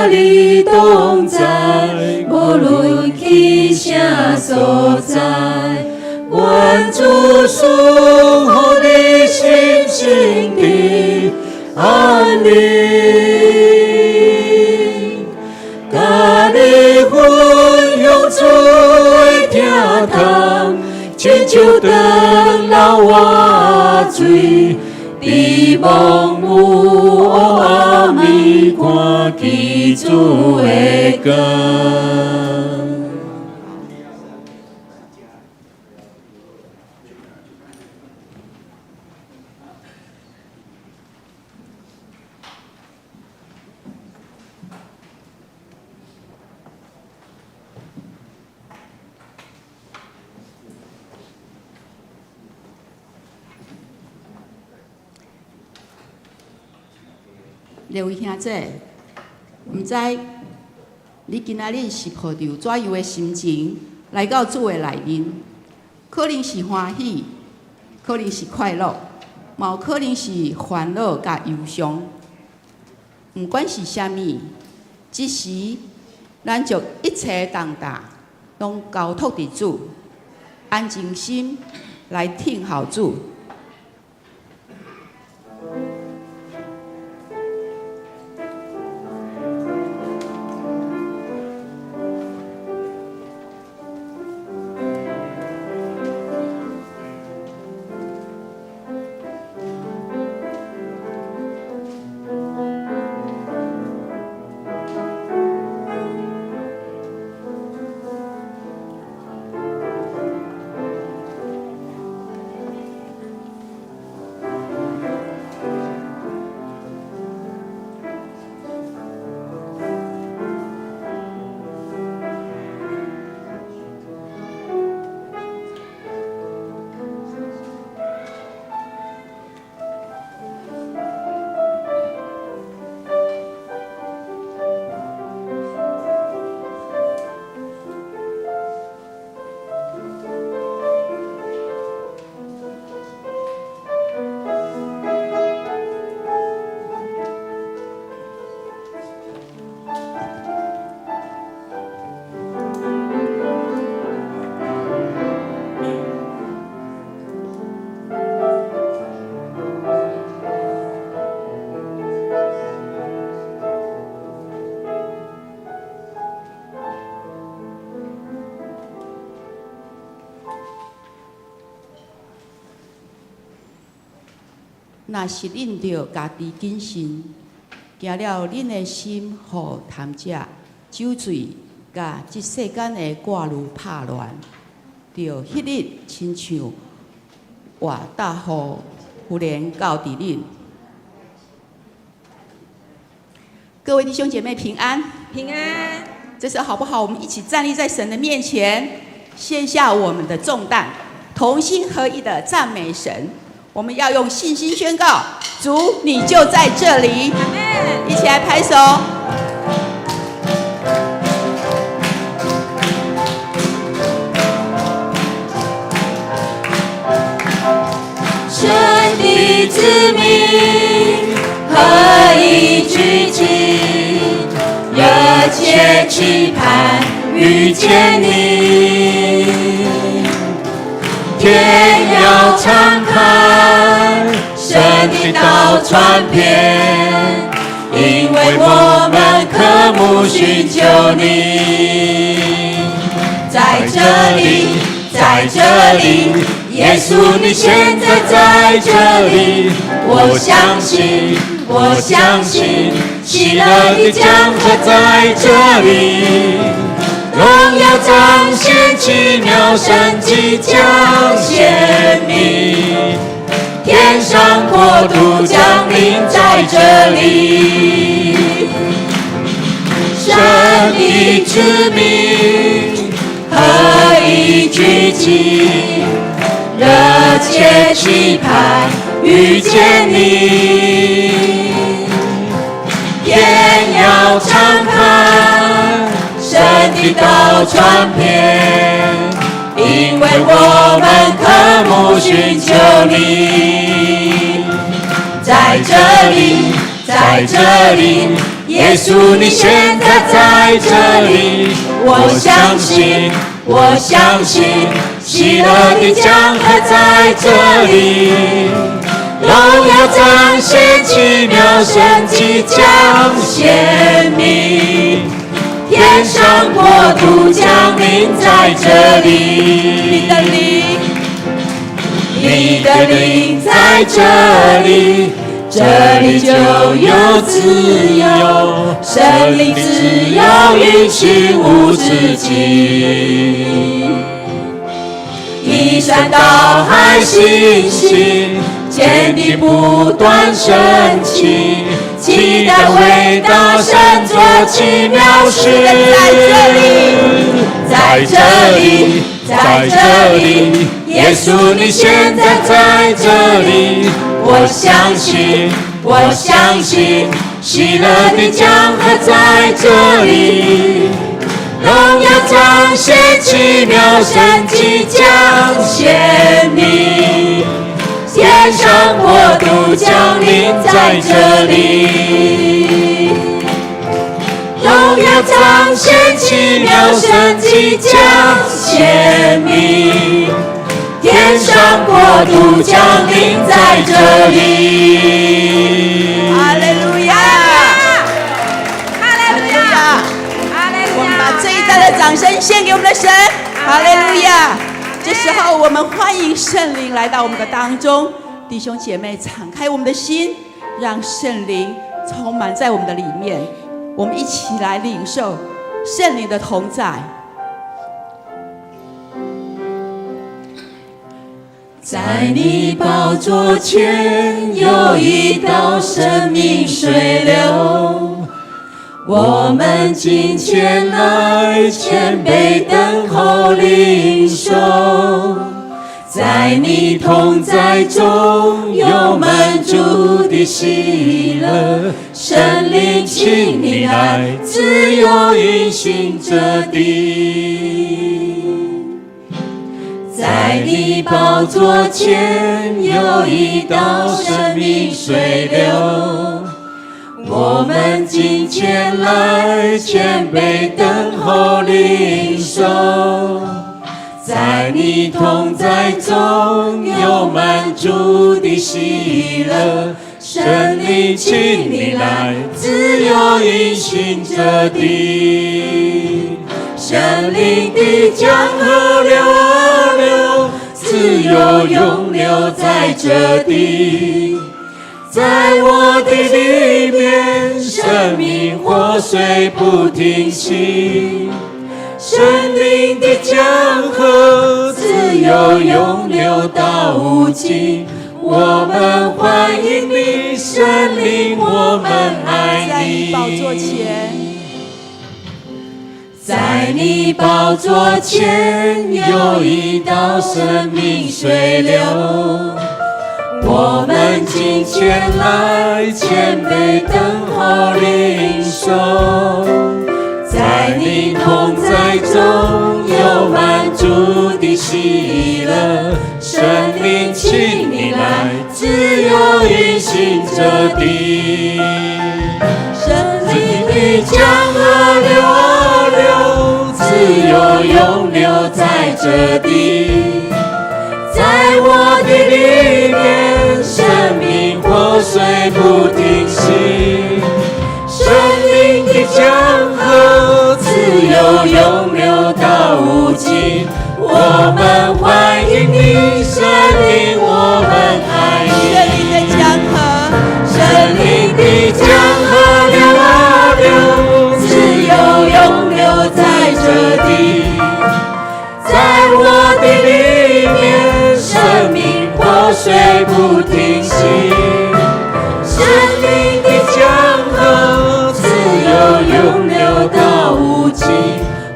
甲你同在，无论去啥所在，愿主赐予你心性的安宁。甲你分享主的疼痛，亲像长老活水，伫蒙有暗暝看见主的光。各位兄姐，毋知你今仔日是抱着怎样的心情来到主的内面？可能是欢喜，可能是快乐，嘛有可能是烦恼甲忧伤。毋管是啥物，即时咱就一切重担拢交托伫主，安静心来听候主。若是恁着家己谨慎，行了恁的心，互贪食、酒醉，甲即世间的挂虑拍乱，着迄日亲像活大雨忽然到伫恁。各位弟兄姐妹平安，平安。这时候好不好？我们一起站立在神的面前，卸下我们的重担，同心合意的赞美神。我们要用信心宣告：主，你就在这里。阿们。一起来拍手。神的子民何以聚集，热切期盼遇见你。天要敞开，神的道传遍，因为我们渴慕寻求你。在这里，在这里，耶稣你现在在这里，我相信，我相信，喜乐的江河在这里。荣耀彰显，奇妙神迹彰显你，天上国度降临在这里。神的子民何以聚集，热切期盼遇见你。天要敞开，神的道传遍，因为我们渴慕寻求你。在这里，在这里，耶稣你现在在这里，我相信，我相信，喜乐的江河在这里，荣耀彰显，奇妙神迹将显明，天上国度降临在这里，你的灵在这里，这里就有自由，生命自由运行无止境。依山倒海信心，坚定不断升起，期待伟大神作奇妙事。在这里，在这里，耶稣你现在在这里，我相信，我相信，喜乐的江河在这里，荣耀彰显，奇妙神迹将显明，天上国度降临在这里，荣耀彰显，奇妙神迹将显明，天上国度降临在这里。哈利路亚，哈利路亚，哈利路亚！我们把最大的掌声献给我们的神，哈利路亚！这时候，我们欢迎圣灵来到我们的当中，弟兄姐妹，敞开我们的心，让圣灵充满在我们的里面。我们一起来领受圣灵的同在。在你宝座前有一道生命水流，我们今前来谦卑等候领受，在你同在中有满足的喜乐，圣灵请你来自由运行这地。在你宝座前有一道生命水流，我们今前来谦卑等候领受，在你同在中有满足的喜乐，圣灵请你来自由运行这地，圣灵的江河流啊流，自由永流在这地，在我的里面，生命活水不停息，生命的江河自由永流到无尽。我们欢迎你，圣灵，我们爱你。在你宝座前，在你宝座前有一道生命水流，我们今前来谦卑等候领受，在你同在中有满足的喜乐，圣灵请你来自由运行这地，圣灵的江河流啊流，自由永流在这地，在我的里面，生命活水不停息，生命的江河自由永流到无尽。我们欢迎你，圣灵，我们爱你。圣灵的江河，圣灵的江河流啊流，自由永流在这地，在我的里面，生命活水不停息，生命的江河自由永流到无尽。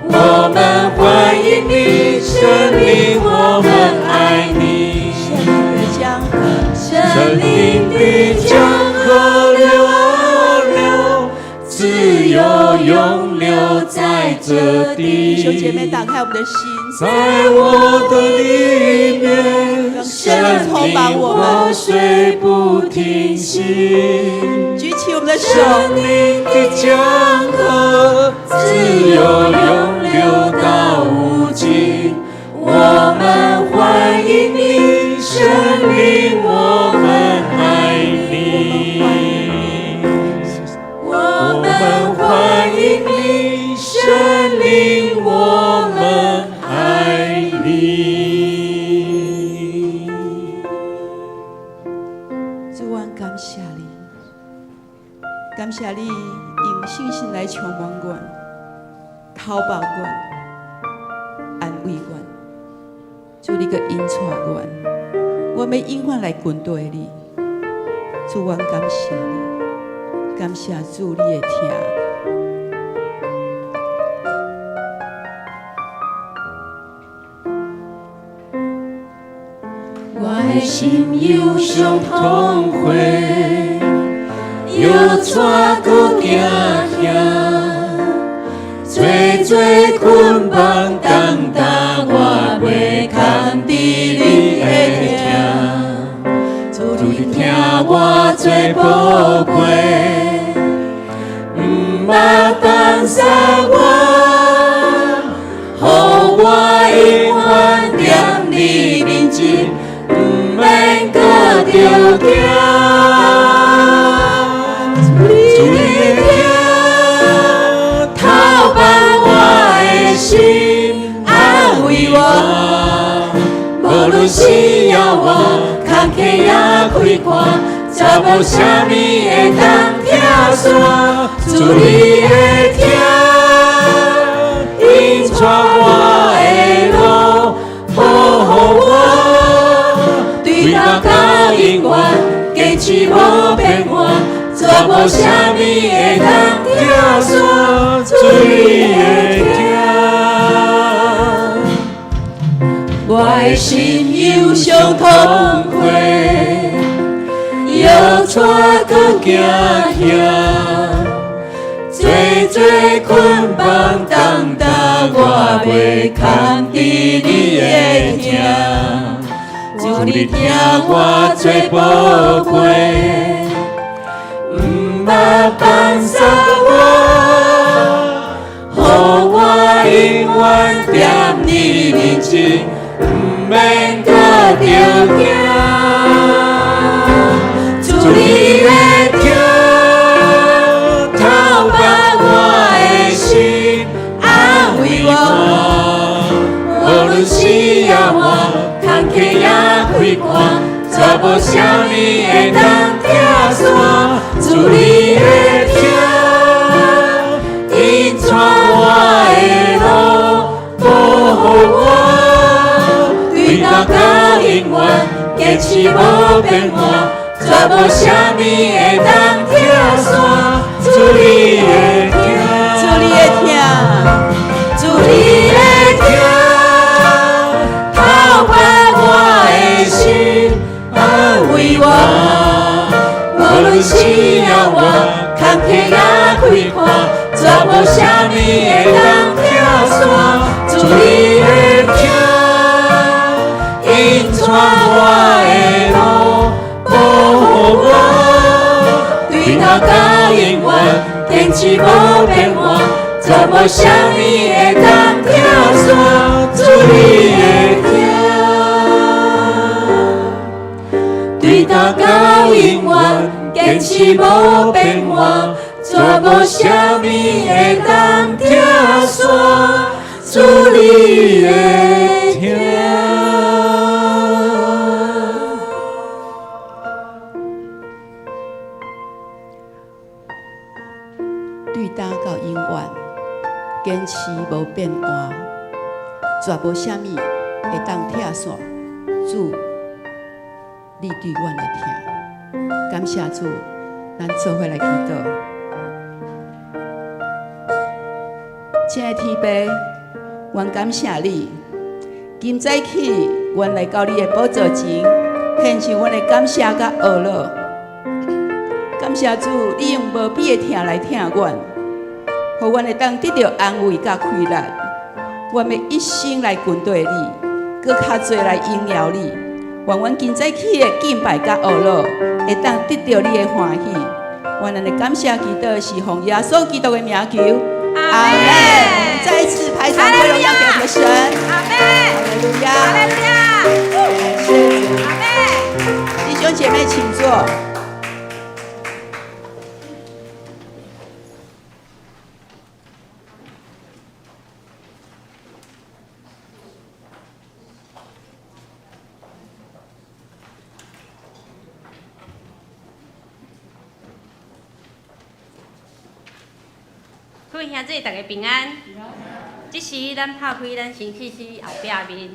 我们欢迎你，圣灵，我们爱你。圣灵的江河流啊流，自由永留在这弟兄姐地。妹，打开我们的心，在我的里面，让生神充满命我们。活水不停息，举起我们的手，生命的江河自由永流到无尽。我们欢迎你，生命，我们爱你。我们欢迎你，生命，我们爱你。主，我感谢你，感谢你用信心来充满我，讨抱我，安慰我。主，你个引带我，我们永远来跟对你。主，我感谢你，感谢主你的听。我的心忧伤痛悔，又带搁惊吓，最最捆绑重担，我袂扛伫你的疼。主你听我做宝贝，毋捌放下我，予我永远踮你面前。毋免搁着惊，主你的疼，透放我的心，安慰我。无论是遥远，坎坷也开阔，才无啥物会当拆散。主你的疼，引带我的路，保护我。对到到永远，坚持无变换，做无啥物会当拆散。主你的疼，我的心忧伤痛悔，又带搁惊吓，最最捆绑重担，我袂扛伫你的疼。主你听我做宝贝，毋捌放下我，予我永远踮你面前，毋免搁着惊。主你的疼，透放我的心，安慰我。无论是遥远，坎坷也开阔，做无啥物会当拆散。主你的疼，引带我的路，保护我。对到到永远，坚持无变换，做无啥物会当拆散。主你的疼，主你的听，主你的疼。安慰我，无论是遥远，坎坷也开阔，做无啥物会当拆散。主你的疼，引带我的路，保护我。对到到永远，坚持无变换，做无啥物会当拆散。主你的疼。对到到永远，坚持无变换，做无啥物会当拆散。主你的疼。对打到永远，坚持无变换，绝无啥物会当拆散。主，你对阮的听，感谢主，咱做伙来祈祷。亲爱的天父，阮感谢你，今早起，阮来到你的宝座前，献上阮的感谢甲懊恼。感谢主，你用无比的疼来疼阮，予互阮会当得到安慰甲快乐。阮要一生来跟对你，搁较侪来荣耀你。愿阮今早起的敬拜甲学乐，会当得到你的欢喜。阮咱的感谢祈祷是奉耶稣基督的名求，阿门。再一次排场归荣耀给我们的神，阿门。哈利路亚，哈利路亚，感谢主。阿门。弟兄姐妹，请坐。各位兄弟，大家平安。这时咱拍开咱新启示后壁面，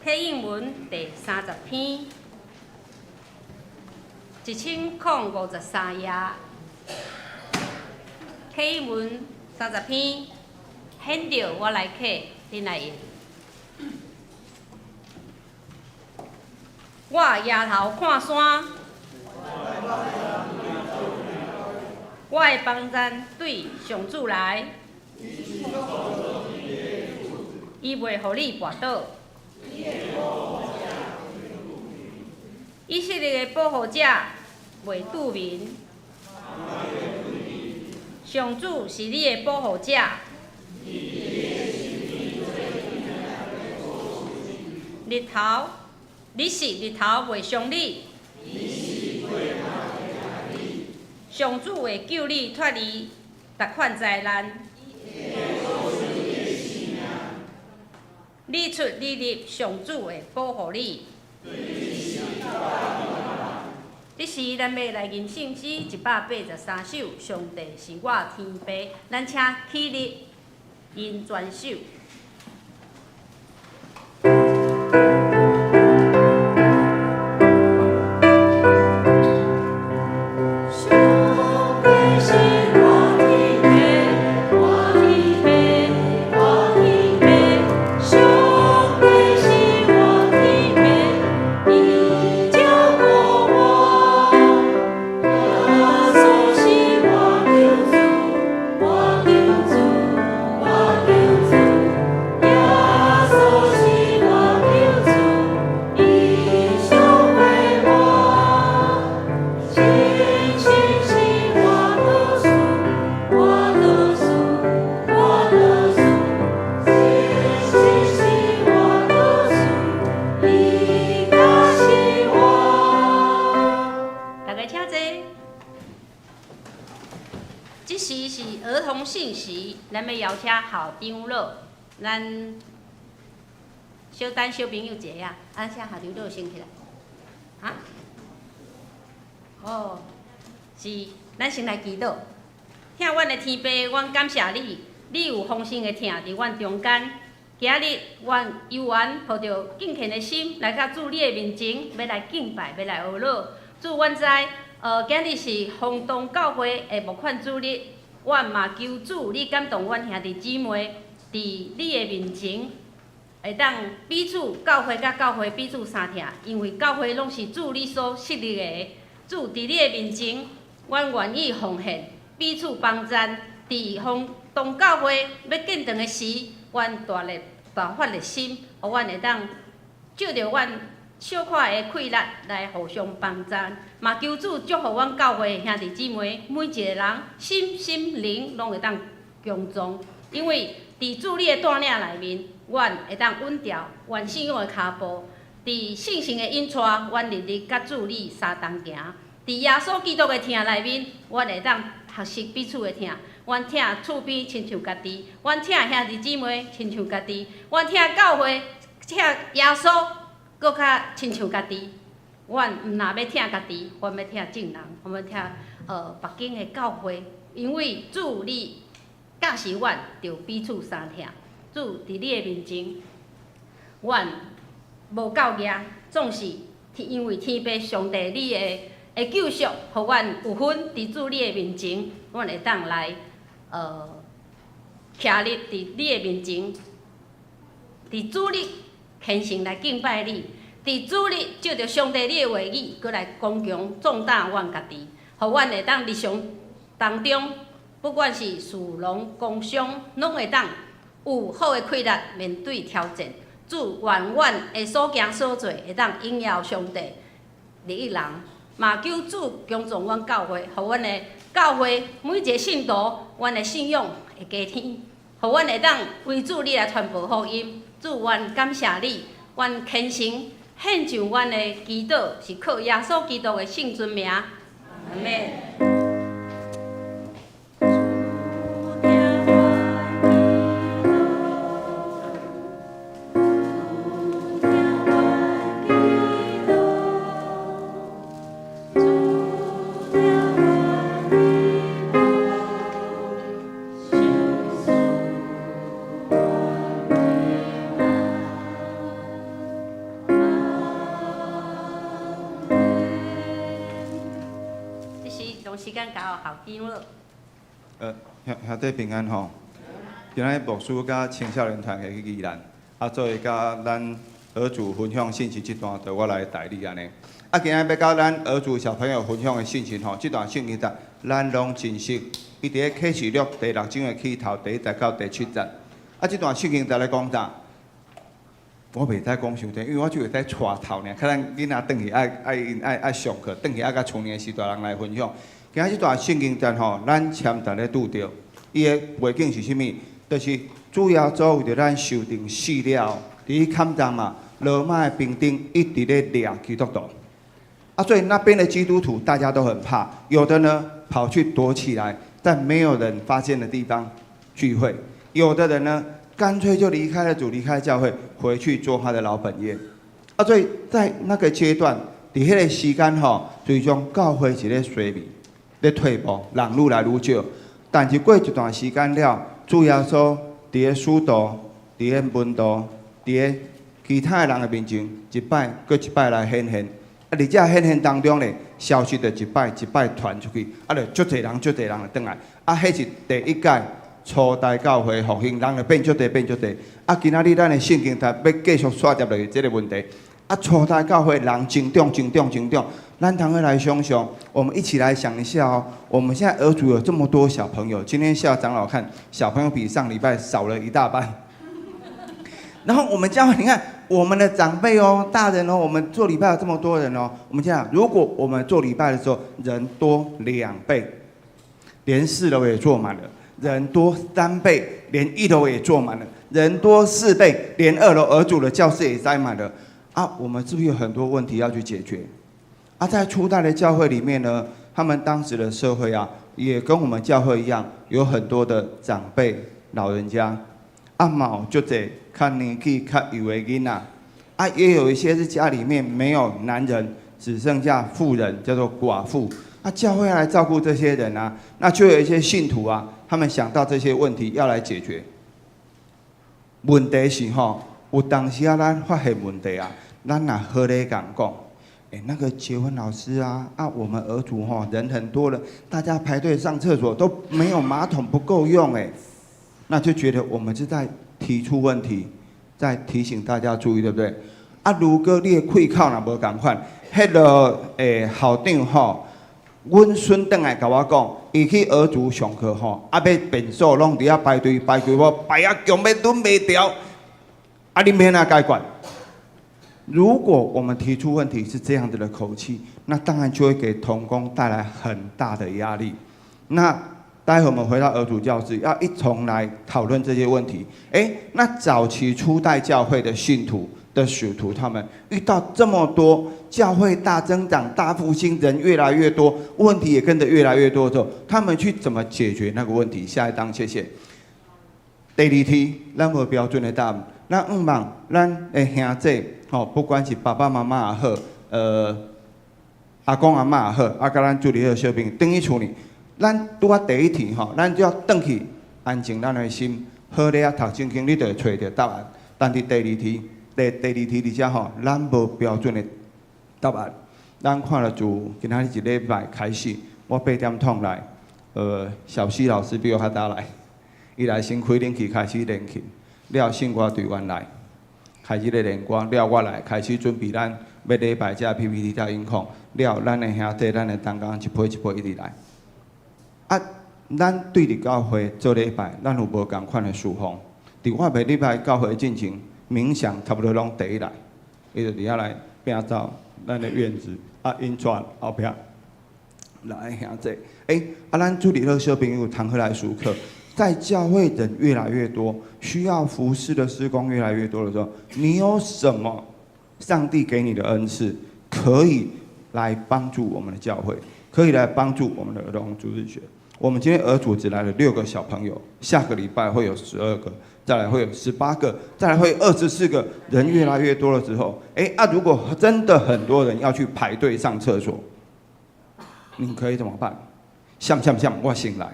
体英文第30篇，1053页。体英文30篇，显着我来刻，恁来用。我抬头看山。我的帮赞对上主来，伊袂互你绊倒。以色列的保护者袂拄面，上主是你的保护者。日头，你是日头袂伤你。上主会救你脱离逐款灾难。你出你入，上主会保护你。这时咱要来吟圣诗183首，上帝是我天父。咱请起立，吟全首。这时是儿童信息，咱要邀请校长老，咱小等小朋友一下啊，请校长老先起来。啊？哦，是，咱先来祈祷。听阮的天父，阮感谢你，你有丰盛的疼伫阮中间。今日阮游园抱着敬虔的心来到主你的面前，要来敬拜，要来学乐。主，阮知。今日是丰东教会的募款主日，阮嘛求主，你感动阮兄弟姊妹，伫你的面前，会当彼此教会甲教会彼此相疼，因为教会拢是主你所设立的。主伫你的面前，阮愿意奉献，彼此帮赞。伫丰东教会要建堂的时，阮大发热心，互阮会当借着阮小可的气力来互相帮赞，嘛求主祝福阮教会的兄弟姊妹，每一个人心灵拢会当强壮，因为伫主你的带领内面，阮会当稳调阮信仰的脚步，伫信心的引带，阮日日甲主你相同行。伫耶稣基督的疼内面，阮会当学习彼此的疼。阮疼厝边亲像家己，阮疼兄弟姊妹亲像家己，阮疼教会疼耶稣。搁较亲像家己，阮毋若要疼家己，阮要疼众人，阮要疼北京的教会，因为主你教示阮，着彼此相疼。主伫你的面前，阮无够硬，总是因为天父上帝你的救赎，互阮有份伫主你的面前，阮会当来徛立伫你的面前，伫主你虔诚来敬拜你，伫主日借着上帝你的话语，搁来刚强壮大阮家己，互阮会当日常当中不管是事农工商，拢会当有好的气力面对挑战。主愿阮的所行所做会当荣耀上帝利益人，嘛求主强壮阮教会，互阮的教会每一个信徒，阮的信仰会加添，互阮会当为主你来传播福音。主愿感谢你，愿虔诚献上阮的祈祷，是靠耶稣基督的圣尊名。阿门。时间交校长了。兄弟平安吼！今仔牧师甲青少年团去宜兰，作为甲咱儿主分享信息这段，就我来代理安尼。今仔要甲咱儿主小朋友分享的信息吼，这段信息咱拢真实。伊伫咧启示录第6章的起头第1节到第7节。这段信息在咧讲啥？我袂使讲伤多，因为我就会使带头呢。可能囡仔转去爱上课，转去爱甲厝里的时大人来分享。今仔这段圣经段吼，咱签逐咧拄着，伊的背景是啥物？就是主要做为着咱受定死了，伫坎站嘛，罗马的兵丁一直咧掠基督徒。所以那边的基督徒大家都很怕，有的呢跑去躲起来，在没有人发现的地方聚会；有的人呢，干脆就离开了主，离开教会，回去做他的老本业。所以在那个阶段，伫迄个时间吼，最终教会是咧衰微。咧退步，人愈来愈少。但是过一段时间了，主要说伫咧使徒、伫咧门徒、伫咧其他人的面前，一摆搁一摆来显现。而这显现当中咧，消息就一摆一摆传出去，就足侪人就转来。迄是第一届初代教会复兴，人就变足侪变足侪。今仔日咱的圣经台要继续刷接落去这个问题。初代教会人增长，咱堂会来想想，我们一起来想一下哦。我们现在儿组有这么多小朋友，今天下长老看小朋友比上礼拜少了一大半。然后我们教会，你看我们的长辈哦、大人哦，我们做礼拜有这么多人哦。我们这样，如果我们做礼拜的时候人多2倍，连4楼也坐满了；人多3倍，连1楼也坐满了；人多4倍，连2楼儿组的教室也塞满了。我们是不是有很多问题要去解决？在初代的教会里面呢，他们当时的社会也跟我们教会一样，有很多的长辈、老人家，嘛有足侪较年纪较幼的囡仔，也有一些是家里面没有男人，只剩下妇人，叫做寡妇。教会要来照顾这些人那就有一些信徒他们想到这些问题要来解决。问题是有当时咱发现问题咱也好咧讲，那个结婚老师我们儿组人很多了，大家排队上厕所都没有马桶不够用那就觉得我们是在提出问题，在提醒大家注意，对不对？如果你的气口若无同款，迄个校长阮孙转来甲我讲，伊去儿组上课要便所拢伫遐排队排规模，排强要蹲袂掉，你免哪解决？如果我们提出问题是这样子的口气，那当然就会给同工带来很大的压力。那待会我们回到儿主教室，要一同来讨论这些问题。那早期初代教会的信徒的使徒，他们遇到这么多教会大增长、大复兴，人越来越多，问题也跟着越来越多的时候，他们去怎么解决那个问题？下一章，谢谢。第2题，咱无标准的答案。咱望咱的兄弟，不管是爸爸妈妈也好，阿公阿嬷也好，甲咱助理的小朋友，转去厝里，咱拄啊第1题咱就要转去安静咱的心，好咧读圣经，你就会找到答案。但是第2题，第2题而且咱无标准的答案。咱看了主，今仔日一礼拜开始，我8点钟来，小西老师比我较早来，伊来先开冷气开始练琴。了信歌队员来，开始咧练歌，了我来开始准备咱要礼拜这 PPT 条音控，了咱的兄弟、咱的同工一批一批一直来。咱对伫教会做礼拜，咱有无共款的事奉？伫我每礼拜教会进行冥想，差不多拢第一来，伊就伫遐来拼走咱的院子，因带后壁来兄弟。咱主里的小朋友堂课来授课，在教会人越来越多，需要服侍的事工越来越多的时候，你有什么上帝给你的恩赐，可以来帮助我们的教会，可以来帮助我们的儿童主日学？我们今天儿组只来了6个小朋友，下个礼拜会有12个，再来会有18个，再来会有24个。人越来越多了之后，如果真的很多人要去排队上厕所，你可以怎么办？像我醒来，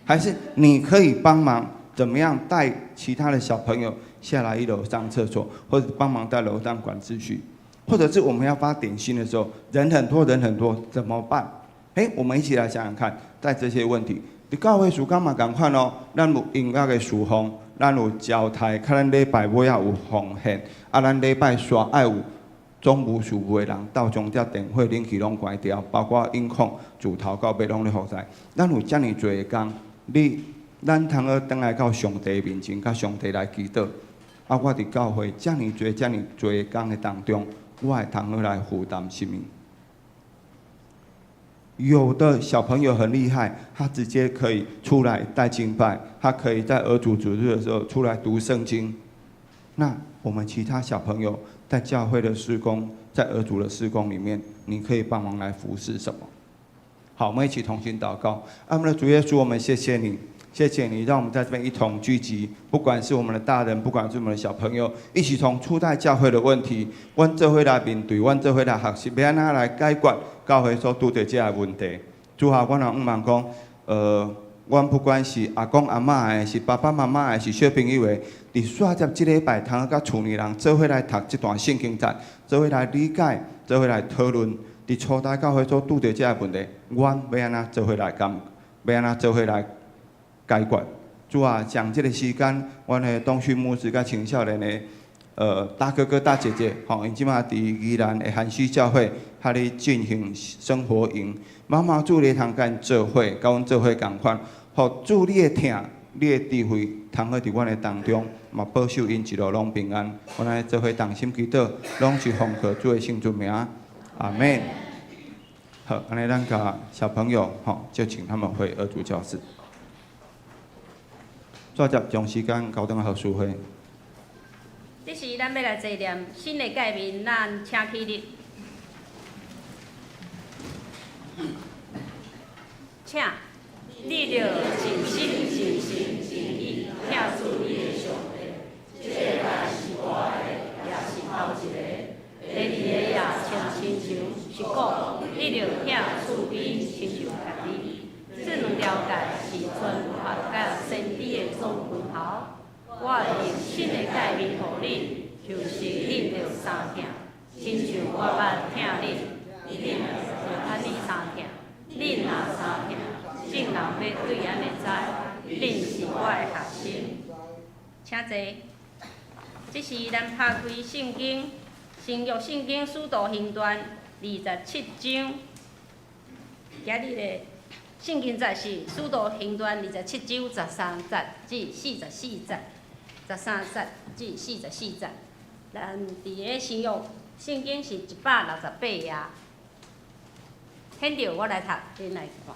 还是你可以帮忙怎么样带其他的小朋友下来1楼上厕所，或者帮忙在楼上管秩序，或者是我们要发点心的时候，人很多怎么办？我们一起来想想看，在这些问题，伫教会事工嘛同款哦，咱有音乐的事奉，咱有交台，看咱礼拜尾也有奉献，咱礼拜煞爱有总务事务的人到中这电话冷气拢关掉，包括音控、自头到尾拢咧服侍。咱有遮尔多的工，咱通好倒来到上帝面前，甲上帝来祈祷。我伫教会遮尔多的工的当中，我会通好来负担什么？有的小朋友很厉害，他直接可以出来带敬拜，他可以在儿主主日的时候出来读圣经。那我们其他小朋友在教会的事工，在儿主的事工里面，你可以帮忙来服侍什么？好，我们一起同心祷告。我们的主耶稣，我们谢谢你，谢谢你让我们在这边一同聚集，不管是我们的大人，不管是我们的小朋友，一起从初代教会的问题，阮做伙来面对，阮做伙来学习，要安怎来解决教会所拄着这个问题。主啊，阮也毋茫讲，阮不管是阿公阿嬷的，是爸爸妈妈的，是小朋友的，伫煞接即礼拜，通甲厝里人做伙来读这段圣经节，做伙来理解，做伙来讨论。伫初代教会所拄着这个问题，阮要安怎做伙来要安怎做伙来解决？主啊，将这个时间，阮的东旭牧师甲青少年的大哥哥大姐姐，因即马伫宜兰的涵溪教会，遐咧进行生活营。妈妈主咧通甲因做伙，甲阮做伙共款，互主你的疼、你的智慧，通好伫阮的当中，嘛保守因一路拢平安。阮来做伙同心祈祷，拢是奉靠主的圣主名，阿门。好，安尼咱甲小朋友，就请他们回儿主教室。再接将时间交等学术会。这时咱要来坐念新的诫命，咱请起立，请你着尽心尽性尽意听主你的上帝，这个是我的，也是头一个。第二个也像亲像是讲，你着听厝边亲像家己。这两条诫是存合甲先知的总分毫。我会用新的诫命互你，就是恁着相听，亲像我捌听恁，恁着安尼相听。恁若相听，众人要对咱会知，恁是我的学生。请坐。这是咱拍开圣经。新约圣经使徒行传27章，今日的圣经节是使徒行传27章13节至44节，13节至44节。咱伫个新约圣经是168页，显着我来读，恁来看。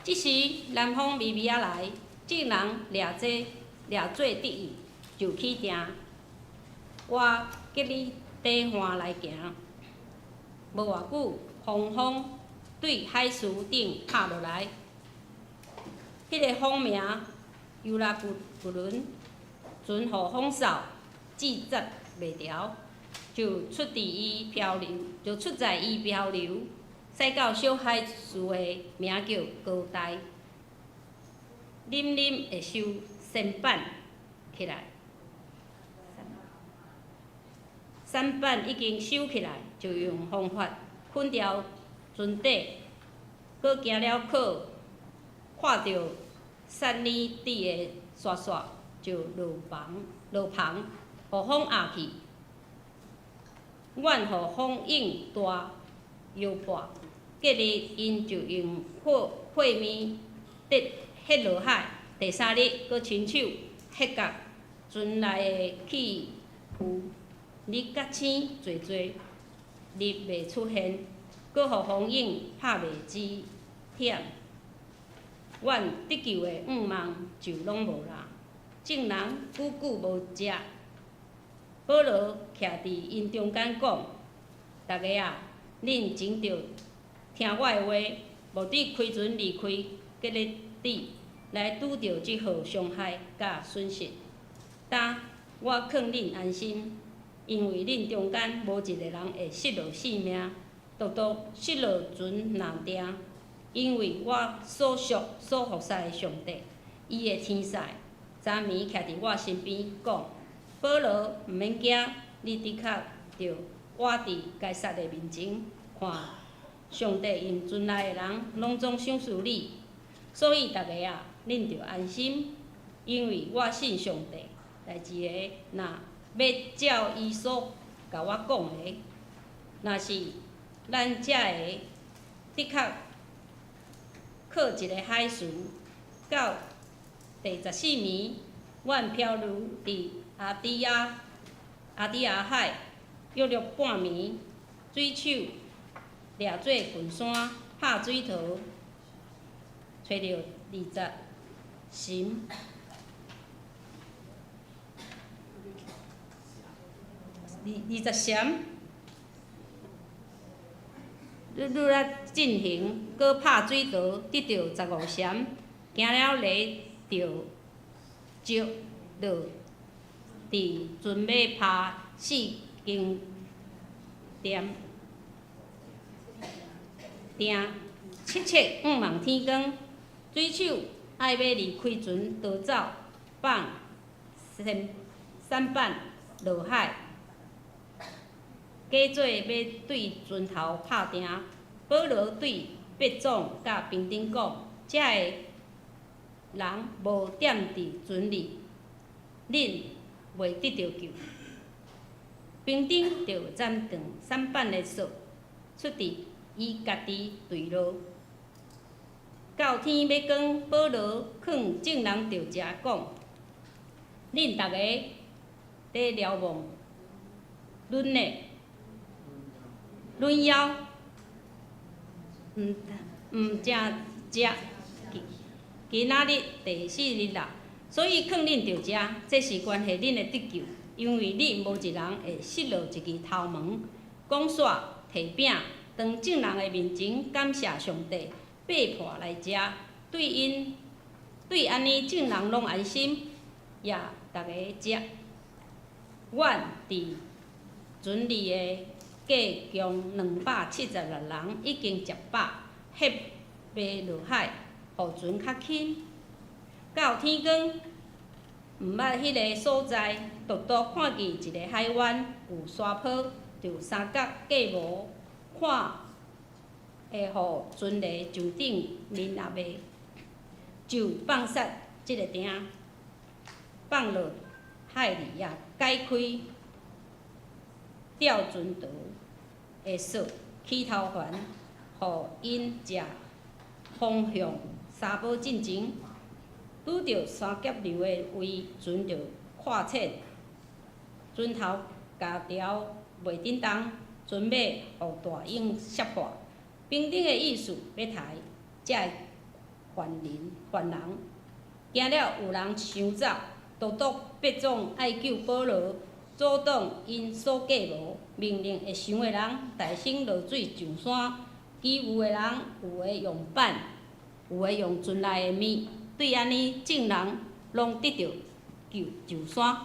这时南方微微仔来，众人掠做得意，就起定。我叫你底岸来行，无偌久，风对海池顶拍落来。迄个风名尤拉古伦，船互风扫，制作袂牢，就出在伊漂流，驶到小海池的名叫高台，啉会收舢板起来。舢板已经收起来，就用方法捆掉船底，搁行了靠，看到山里底的沙沙，就落旁，互风压去。阮互风影大摇破，隔日因就用会面得迄落海。第三日，佮亲手迄甲船内的气有日甲星侪侪日袂出现，佮互风影拍袂支险。阮得救的5万就拢无啦，众人久久无食。保罗徛伫因中间讲：大家啊，恁真着听我的话，无对开船离开吉利底，来拄着即号伤害甲损失。但我劝恁安心，因为恁中间无一个人会失落性命，独独失落船若定。因为我所属所服侍的上帝，伊的天使昨暝徛伫我身边，讲：保罗，毋免惊，你的确着活伫该杀的面前，看上帝因船内的人拢总赏赐你。所以大家啊，恁着安心，因为我信上帝。代志个若要照伊所甲我讲的，若是咱遮个的确靠一个海船到第14暝，阮漂流伫阿底亚海，约半暝，水手掠做群山，拍水头，找着20船。20船，愈来进行，搁拍水头，得到15船，行了来着石落伫船尾拍4间店，定7,5万天光，水手爱要离开船逃走，放舢板落海。假做要对船头拍定，保罗对别总甲兵丁讲：遮个人无踮伫船里，恁袂得到救。兵丁就斩断舢板的索，出伫伊家己对路。到天要光，保罗劝众人着食，讲：恁大家在瞭望阮的论腰，正食，今仔日第4日啦，所以劝恁着食，这是关系恁的得救，因为恁无一人会失落一支头毛。讲煞摕饼，当众人的面前感谢上帝，掰破来食，对安尼众人拢安心，也大家食。阮伫船里的计共276人已经食饱，翕卖落海，互船较轻。到天光，毋捌迄个所在，独独看见一个海湾有山坡，就三角架无，看会互船个上顶面也袂，就放杀即个鼎，放落海里也解开吊船头的索起头环，互因食方向沙堡进前，拄着三角流的位，船就跨浅，船头架条袂振动，船尾互大涌摔破。兵丁的意思要抬，才会还人。惊了有人想走，独独别总爱救保罗，阻挡因所计谋，命令会想的人大声落水上山。其余的人有的用板，有的用船内的物。对安尼，众人拢得到救山。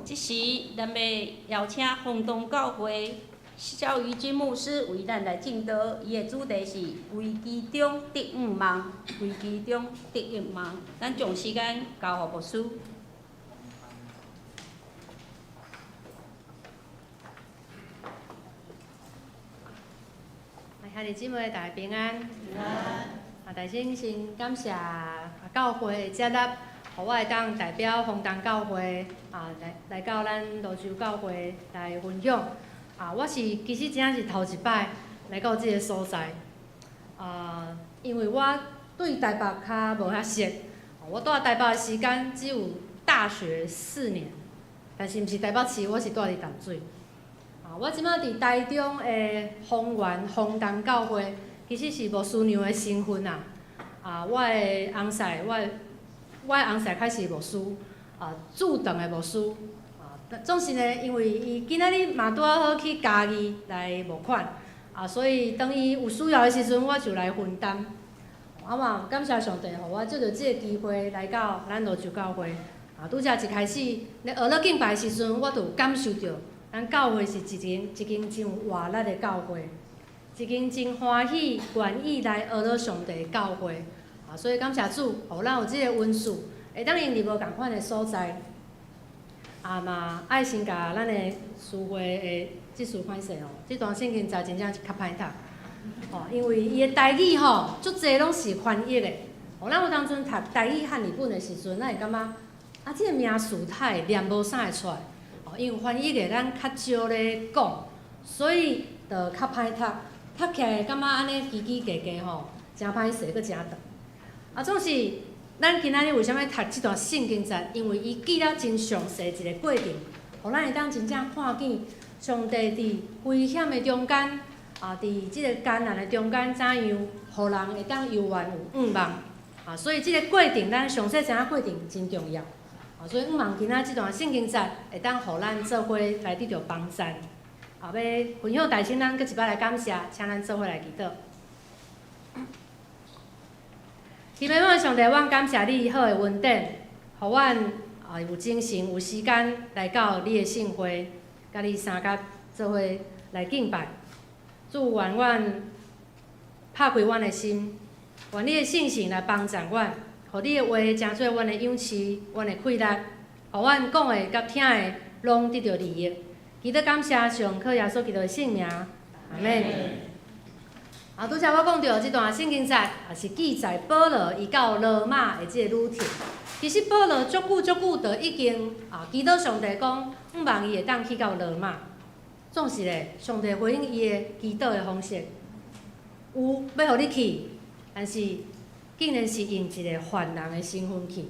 这时，咱要邀请洪洞教会肖于君牧师为咱来敬祷，伊的主题是危机中得5万，危机中得1万。咱将时间交予牧师。兄弟姊妹，大家平安。大先先感谢教会的接纳，互我会当代表丰东教会来到咱罗州教会来分享。我其实真是头一摆来到即个所在，因为我对台北较无遐熟，我住台北的时间只有大学4年，但是毋是台北市，我是住伫淡水。我即摆伫台中的丰东教会。其实是牧师娘的身份啊！我的翁婿，我的翁婿开始牧师，驻堂的牧师，总是呢，因为伊今仔日嘛拄好去嘉义来募款，所以当伊有需要的时阵，我就来分担。我嘛感谢上帝，互我借着即个机会来到咱罗州教会。拄则一开始咧学咧敬拜的时阵，我就感受到咱教会是一间真有活力的教会。一间真欢喜、愿意来学了上帝的教会，所以感谢主，互咱有即个温数，会当用入无共款的所在，嘛爱先甲咱的词汇的即事歹势吼，即段圣经才真正是较歹读，因为伊的台语吼，足侪拢是翻译的，咱有当阵读台语汉语本的时阵，咱会感觉即个名词它会念无啥会出来，因为翻译的咱较少咧讲，所以就较歹读。读起来感觉安尼叽叽叽叽吼，真歹势，搁真长。总是咱今仔日为虾物读即段圣经节？因为伊记了真详细一个过程，互咱会当真正看见上帝伫危险的中间，伫即个艰难的中间，怎样互人会当游玩有望。所以即个过程，咱详细知影过程真重要。所以望今仔即段圣经节会当互咱做伙来得到帮助。要分享大请咱搁一摆来感谢，请咱做伙来祈祷。天父上帝，阮感谢你好的恩典，互阮有精神、有时间来到你的圣会，甲你三甲做伙来敬拜。主愿阮拍开阮的心，愿你的信心来帮助阮，互你的话成做阮的勇气、阮的气力，互阮讲的甲听的拢得到利益。祈祷感谢上靠耶稣基督的圣名，阿门。拄则我讲到即段圣经节，也是记载保罗伊到罗马的即个旅程。其实保罗足久就已经祈祷上帝讲，毋望伊会当去到罗马。总是咧，上帝回应伊的祈祷的方式，有要互你去，但是竟然是用一个犯人的身份去，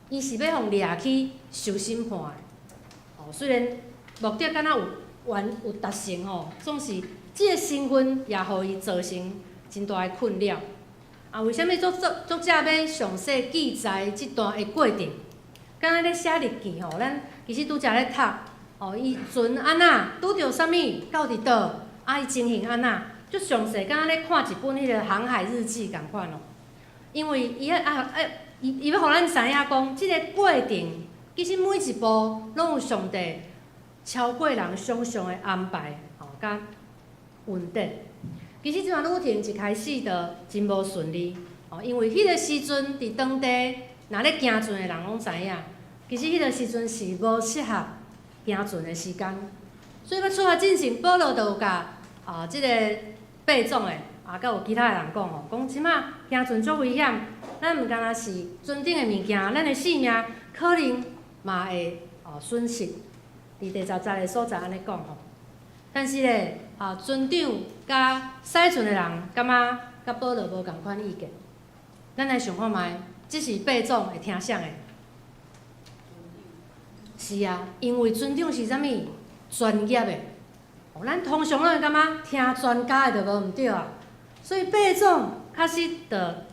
伊是要互掠去受审判的。虽然目的敢若有达成吼，总是即个身份也互伊造成真大的困扰。为虾米作者要详细记载即段的过程？敢若咧写日记吼，咱其实拄则咧读，伊船安那拄着啥物，到伫倒，伊情形安那，足详细，敢若咧看一本迄个航海日记共款哦。因为伊要互咱知影讲，即个过程其实每一步拢有上帝超过人想象的安排，甲稳定。其实即段旅程一开始就真无顺利，因为迄个时阵伫当地，若咧行船的人拢知影，其实迄个时阵是无适合行船的时间，所以要出发进前，保罗就有甲即个备总的，甲有其他的人讲即马行船足危险，咱毋干若是船顶的物件，咱的性命可能嘛会损失。伫第10节的所在安尼讲吼，但是咧，船长甲驶船的人感觉甲保罗无共款意见。咱来想看觅，即是备总会听啥的？是啊，因为船长是啥物专业的，咱通常拢会感觉听专家的就无毋对啊。所以备总确实着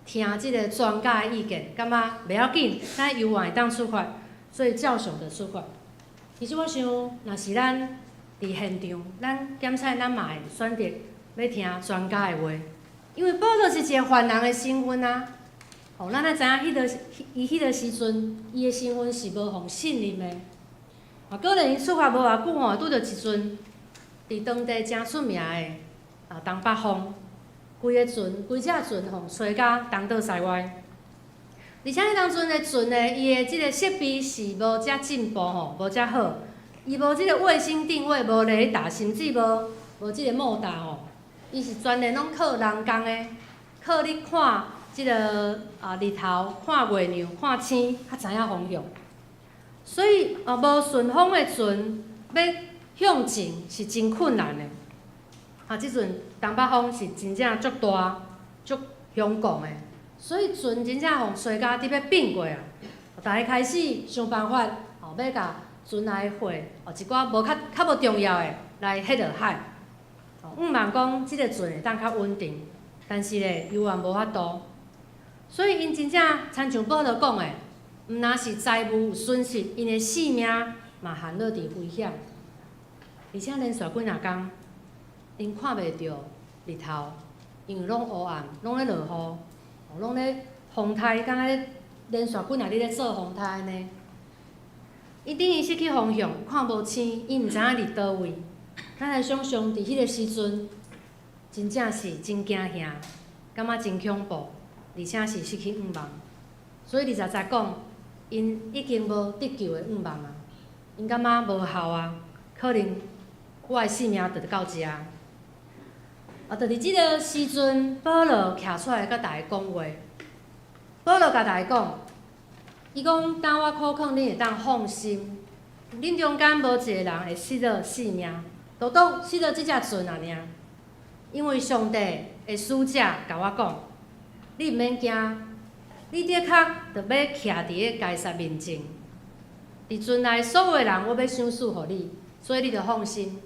听即个专家的意见，感觉袂要紧，咱游玩会当出发，所以照常着出发。其实我想，若是咱伫现场，咱检测咱嘛会选择要听专家的话，因为保罗是一个犯人的身份啊。咱才知影伊迄个时阵，伊的身份是无互信任的。个人伊出发无偌久吼，拄着一船伫当地真出名的东北风，规只船吼吹甲东倒西歪。而且迄当阵的船呢，伊的即个设备是无遮进步吼，无遮好，伊无即个卫星定位，无雷达，甚至无即个莫达吼，伊是全然拢靠人工的，靠你看即个日头、看月亮、看星，较知影方向。所以无顺风的船要向前是真困难的。即阵东北风是真正足大、足凶狂的，所以船真正互吹甲伫要变过啊！大家开始想办法，要甲船内的火，一寡无较无重要的来迄落海。毋茫讲即个船会当较稳定，但是咧，游员无法度。所以因真正亲像保罗讲的，毋但是财务有损失，因的性命嘛陷落伫危险。而且连续几若工，因看袂到日头，因为拢黑暗，拢咧落雨，拢咧风台，敢若咧连续几若日咧做风台安尼。伊等于失去方向，看无清，伊毋知影伫倒位。咱来想象伫迄个时阵，真正是真惊吓，感觉真恐怖，而且是失去盼望。所以20才讲，因已经无得救的盼望啊，因感觉无效啊，可能我的性命就到遮。就伫即个时阵，保罗徛出来甲大家讲话。保罗甲大家讲，伊讲：当我苦劝恁会当放心，恁中间无一个人会失落性命。就当失落即只船啊尔，因为上帝的使者甲我讲，你毋免惊，你的确着要徛伫个该撒面前。伫船内所有的人，我要赏赐互你，所以你着放心，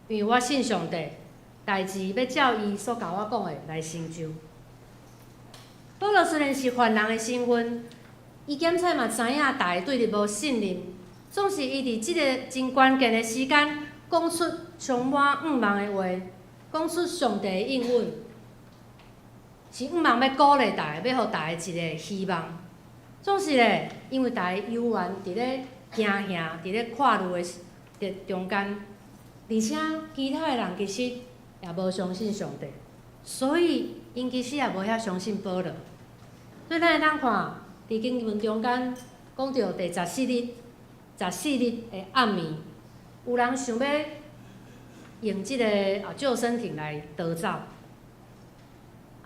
因为我信上帝，代志要照伊所甲我讲的来成就。保罗虽然是犯人的身份，伊检测嘛知影大家对伊无信任，总是伊伫即个真关键的时间。讲出充满盼望的话，讲出上帝的应允，是盼望要鼓励大家，要互大家一个希望。总是咧，因为大家游园伫咧惊吓，伫咧看路的中间，而且其他的人其实也无相信上帝，所以因其实也无遐相信保罗。所以咱会当看伫经文中间讲到第14日的暗暝。有人想要用即个救生艇来逃走，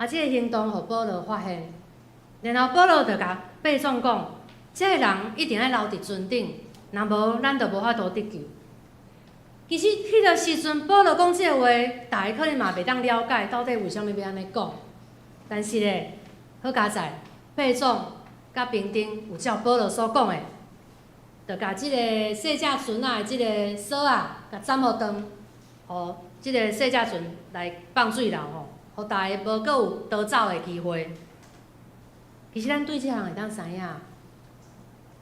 即个行动互保罗发现，然后保罗就甲背诵讲，即个人一定要留伫船顶，若无咱就无法度得救。其实迄个时阵，保罗讲即个话，大家可能嘛袂当了解到底为什么要安尼讲，但是咧，好佳在背诵甲平顶有照保罗所讲的。就甲即个小只船的即个锁啊，甲斩互断，互即个小只船来放水流吼，互大家无阁有逃走的机会。其实咱对即项会当知影，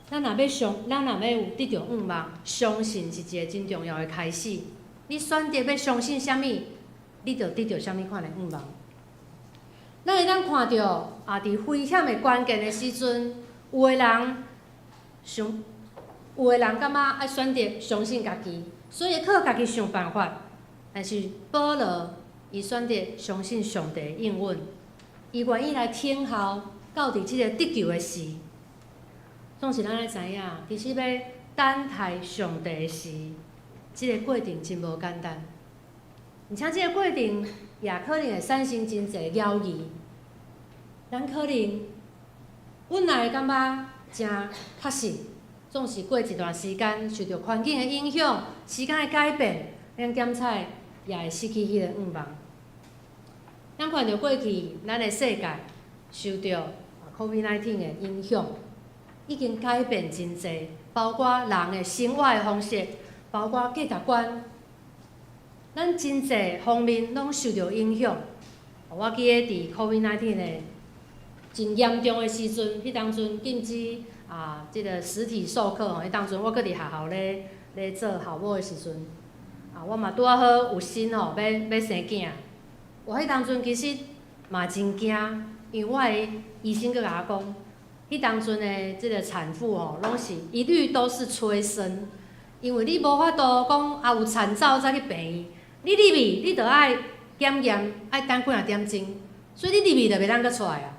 咱若要有得到盼望，相信是一个真重要的开始。你选择要相信啥物，你就得到啥物款的盼望。咱会当看到伫危险的关键的时阵，有的人感觉爱选择相信家己，所以靠家己想办法。但是保罗伊选择相信上帝的应允，伊愿意来听候到伫即个得救的时。总是咱爱知影，其实要等待上帝的时，即个过程真无简单，而且即个过程也可能会产生真侪妖异。咱可能本来感觉真确实。总是过一段时间，受到环境的影响、时间的改变，咱检测也会失去迄个盼望。咱看到过去，咱的世界受到 COVID-19 的影响，已经改变真侪，包括人的生活的方式，包括价值观，咱真侪方面拢受到影响。我记得伫 COVID-19 的真严重的时阵，迄当阵禁止。即个实体授课吼，迄当阵我搁伫学校咧做校务的时阵，我嘛拄好有心吼，要生囝。我迄当阵其实嘛真惊，因为我的医生搁甲我讲，迄当阵的即个产妇吼，拢是一律都是催生，因为你无法度讲有产兆才去病院，你入去你着爱检验，爱等几啊点钟，所以你入去就袂当搁出来啊。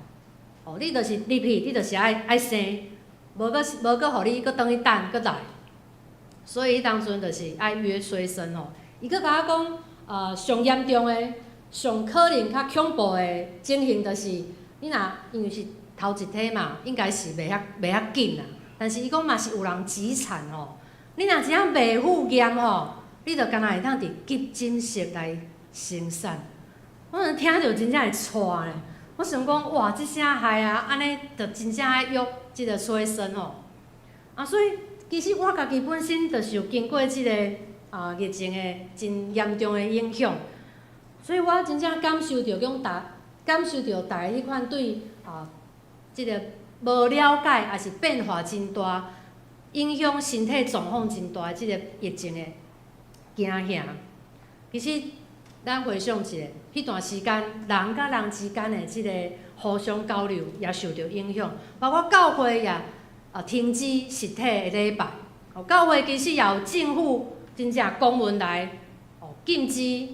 你着是入去，你着是爱生。无搁互你搁等去等搁来，所以迄当阵就是爱约催生吼。伊搁甲我讲，上严重的上可能较恐怖的情形，就是你若因为是头一体嘛，应该是袂遐紧啦。但是伊讲嘛是有人急产吼，你若真正袂赴验吼，你着干那会当伫急诊室来生产。我听着真正会喘咧，我想讲哇，即声害啊，安尼着真正爱约即个催生吼。所以其实我家己本身就是有经过即个疫情的真严重的影响，所以我真正感受到大家迄款对即个无了解，也是变化真大，影响身体状况真大的即个疫情的惊吓。其实咱回想一下，迄段时间人甲人之间的即个互相交流也受到影响，包括教会也停止实体的礼拜。教会其实也有政府真正公文来禁止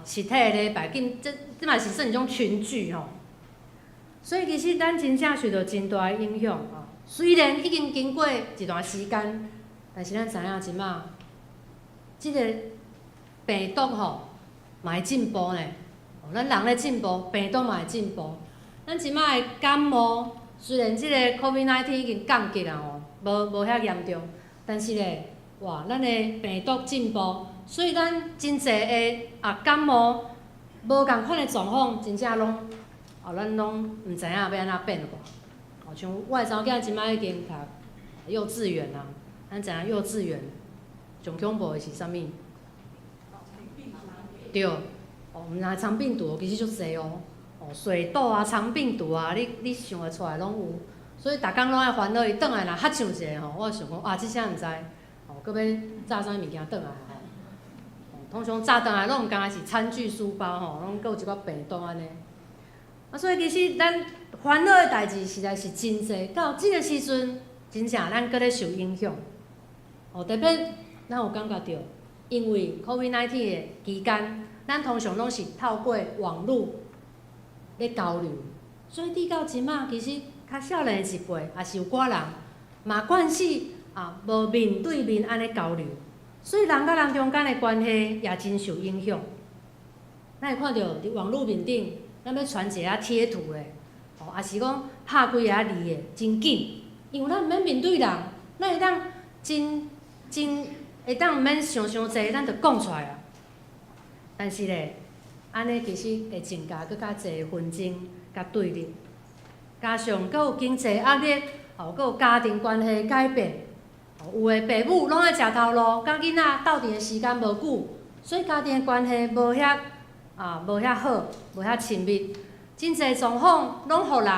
实体的礼拜，这嘛是算一种群聚吼。所以其实咱真正受到真大的影响虽然已经经过一段时间，但是咱知影即马即个病毒吼嘛会进步呢。咱人咧进步，病毒嘛会进步。咱即马的感冒，虽然即个 COVID-19 已经降级啦无遐严重，但是咧，哇，咱的病毒进步，所以咱真侪的感冒无共款的状况，真正拢咱拢毋知影要安怎变化。像我的查某囝即摆已经读幼稚园啦，咱知影幼稚园上恐怖的是啥物？对，毋知肠病毒其实足侪水痘啊、肠病毒啊，你想得出来拢有。所以逐工拢爱烦恼伊转来若咳唱一下我想讲即声毋知搁要炸啥物件转来通常炸转来拢毋敢若是餐具、书包拢搁有一寡病毒安尼。所以其实咱烦恼的代志实在是真侪，到即个时阵，真正咱搁咧受影响。特别咱有感觉到，因为 COVID-19 的期间，咱通常拢是透过网络咧交流，所以伫到即马其实较少年的一辈，也是有寡人嘛惯势无面对面安尼交流，所以人甲人中间的关系也真受影响。咱会看到伫网络面顶，咱要传一个贴图咧，也是讲拍几个字的真紧，因为咱毋免面对人，咱会当真会当毋免想济，咱就讲出来啊。但是咧，安尼其实会增加更较济纷争甲对立，加上阁有经济压力，阁有家庭关系改变，有的爸母拢爱食头路，甲囡仔斗阵的时间无久，所以家庭的关系无遐好，无遐亲密，真济状况拢互人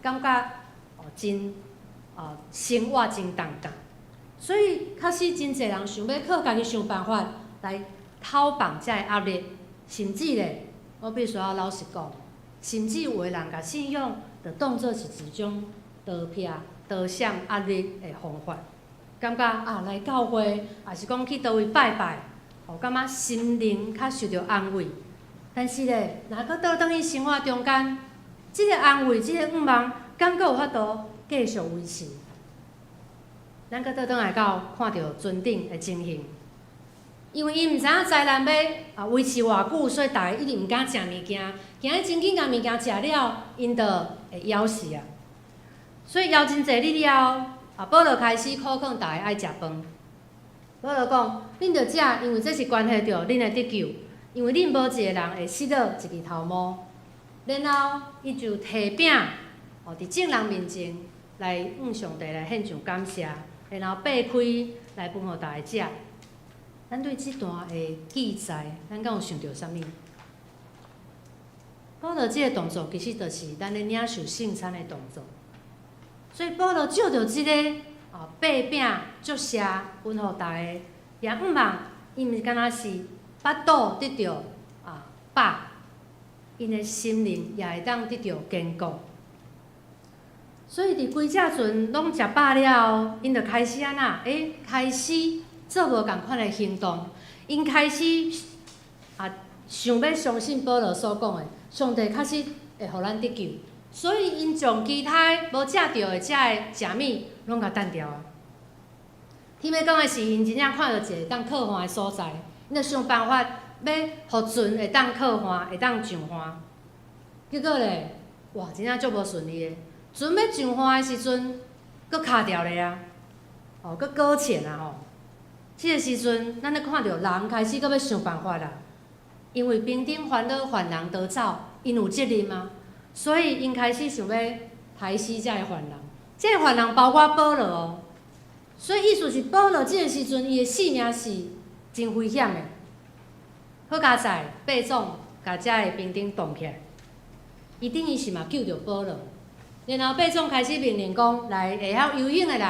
感觉真生活真重担。所以确实真济人想要靠家己想办法来讨绑遮个压力，甚至咧，我必须要老实讲，甚至有的人甲信仰就当作是一种逃避、逃闪压力的方法，感觉来教会，也是讲去倒位拜拜，感觉心灵较受到安慰。但是咧，若搁倒转去生活中间，即个安慰、即个望，敢搁有法度继续维持？咱搁倒转来到看到尊顶的情形，因为伊毋知影灾难要维持偌久，所以逐个一直毋敢食物件，惊伊真紧甲物件食了，因就会枵死啊。所以枵真济日了，保罗开始苦劝逐个爱食饭。保罗讲，恁着食，因为这是关系到恁的得救。因为恁无一个人会失落一支头毛，然后伊就摕饼，伫众人面前来向上帝来献上感谢，然后掰开来分互大家食。咱对这段的记载，咱敢有想到啥物？保罗这个动作其实就是咱咧领受圣餐的动作，所以保罗照着这个掰饼祝谢分互大家，也毋望伊毋是敢若是。巴肚得到饱，因的心灵也会当得到坚固。所以伫规只阵拢食饱了，因就开始安那，开始做无共款的行动。因开始想要相信保罗所讲的，上帝确实会互咱得救。所以因将其他无食到的食物，拢甲等掉啊。天要讲的是，因真正看到一个当靠岸的所在。因着想办法互船会当靠岸，会当上岸。结果咧，哇，真正足无顺利的。船要上岸的时阵，搁卡掉咧啊，搁搁浅啊吼。即个时阵，咱咧看到人开始搁要想办法啦，因为兵丁烦恼犯人得走，因有责任啊，所以因开始想要抬死遮个犯人。这个犯人包括保罗哦，所以意思是保罗即个时阵伊的性命是真危险的。好佳在八总甲遮个兵丁动起来，伊等于是嘛救着保罗。然后八总开始命令讲，来会晓游泳的人，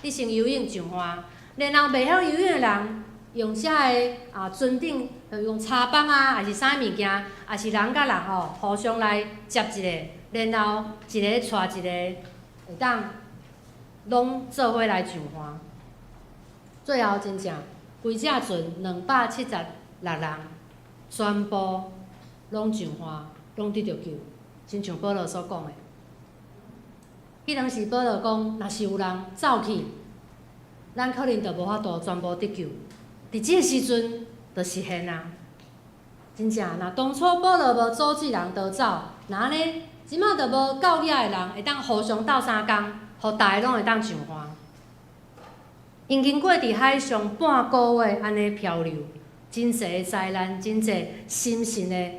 你先游泳上岸；然后袂晓游泳的人，用遮个船顶用插板啊，还是啥物件，还是人甲人互相来接一个，然后一个带一个，会当拢做伙来上岸。最后真正规只船276人全部拢上岸，拢得到救，亲像保罗所讲的。迄当时保罗讲，若是有人走去，咱可能就无法度全部得救。伫即个时阵，就实现啊！真正，若当初保罗无阻止人逃走，那安尼，即马就无教义的人会当互相斗相共，互大家拢会当上岸。因经过伫海上半个月安尼漂流，真侪灾难，真侪心神的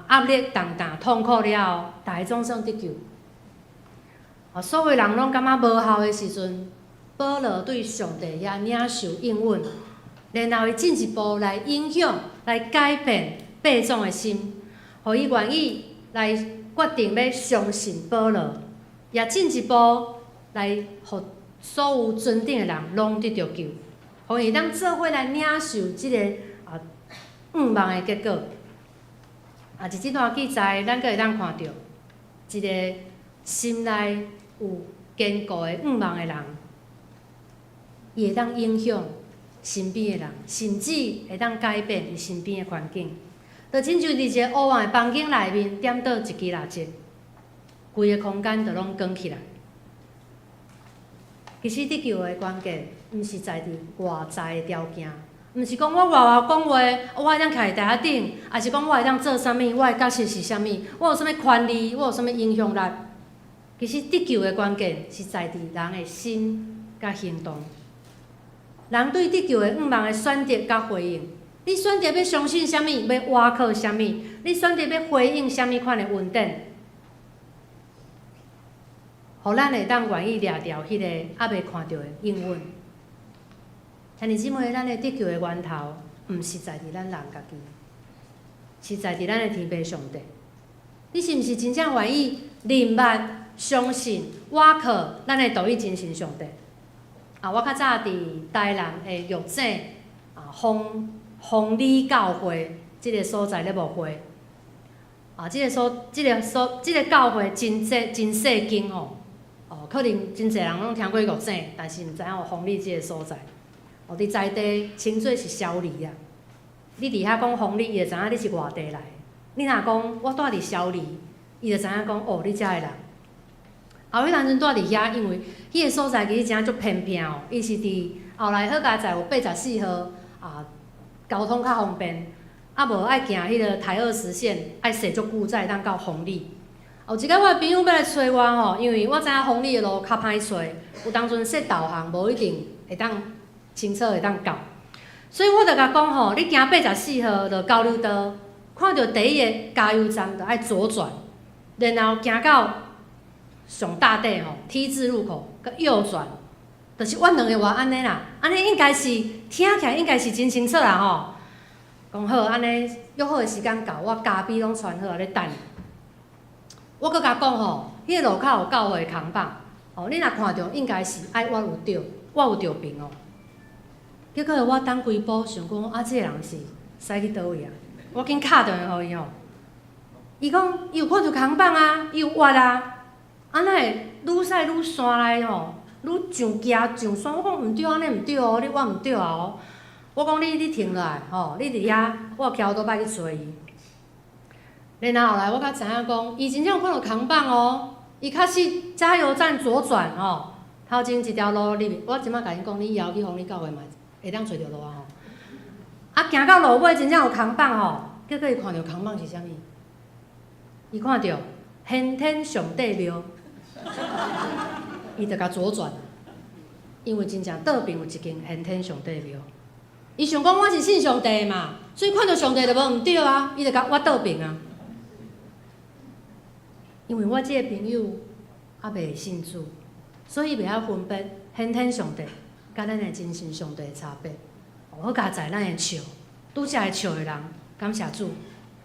压力重担、痛苦了后，大家总算得救。所有人拢感觉无效的时阵，保罗对上帝也领受应允，然后伊进一步来影响、来改变八总的心，互伊愿意来决定要相信保罗，也进一步来互所有尊顶的人拢得到救，互伊当做伙来领受即个愿望的结果。伫即段记载，咱阁会当看到一个心内有坚固的愿望的人，伊会当影响身边的人，甚至会当改变伊身边的环境。就亲像伫一个黑暗的房间内面点倒一支蜡烛，规个空间就拢光起来。其实得救的关键，毋是在伫外在的条件，毋是讲我外讲话，我会当徛伫台顶，还是讲我会当做啥物，我的角色是啥物，我有啥物权利，我有啥物影响力。其实得救的关键是在伫人的心甲行动。人对得救的愿望的选择甲回应，你选择要相信啥物，要倚靠啥物，你选择要回应啥物款的稳定，互咱会当愿意掠着迄个还未看到的应允。兄弟姊妹，咱的得救的源头，毋是在伫咱人家己，是在伫咱的天父上帝。你是毋是真正愿意认捌、相信、倚靠咱的独一真神上帝？我较早伫台南的玉井丰理教会即个所在咧牧会，即个教会真细间吼，可能真侪人拢听过玉井，但是毋知影有丰理即个所在。伫在地称做是小离啊。你伫遐讲丰理，伊就知影你是外地来。你若讲我住伫小离，伊就知影讲你遮的人。后尾当阵住伫遐，因为迄个所在其实真足偏僻哦，伊是伫后来好佳在有84号交通较方便，无爱行迄个台20线，爱坐足久才会当到丰理。后一摆我的朋友要来找我吼，因为我知影丰理的路较歹找，有当阵说导航无一定会当清楚会当到，所以我就甲讲吼，你行84号就交流道，看到第一个加油站就爱左转，然后行到上大底吼 T 字路口，佮右转，就是阮两个话安尼啦，安尼应该是听起来应该是真清楚啦吼。讲好安尼约好的时间到，我咖啡拢传好啊咧等。我佮甲讲吼，迄个路口有教会扛棒，你若看到应该是我有着病哦。结果我等几步想讲，这个人是驶去倒位啊？我紧敲电话互伊吼，伊讲伊有看到扛棒啊，伊有挖啊，哪会愈驶愈山来吼，愈上崖上山。我讲毋对，安尼毋对哦，你我毋对啊哦。我讲你停落来吼，你伫遐，我桥倒摆去找伊。然后后来我才知影讲，伊真正有看到扛棒哦，伊确实加油站左转吼，头前一条路我即摆甲因讲，你以后去丰理教会嘛，会当找着路啊吼。啊，行到路尾真正有空棒吼，结果伊看到空棒是啥物？伊看到先天上帝庙，伊就甲左转，因为真正倒边有一间先天上帝庙。伊想讲我是信上帝的嘛，所以看到上帝就无毋对啊，伊就甲我倒边啊。因为我即个朋友还袂信主，所以袂晓分辨先天上帝甲咱的真神上帝的差别。好佳在咱会笑，拄则会笑的人，感谢主，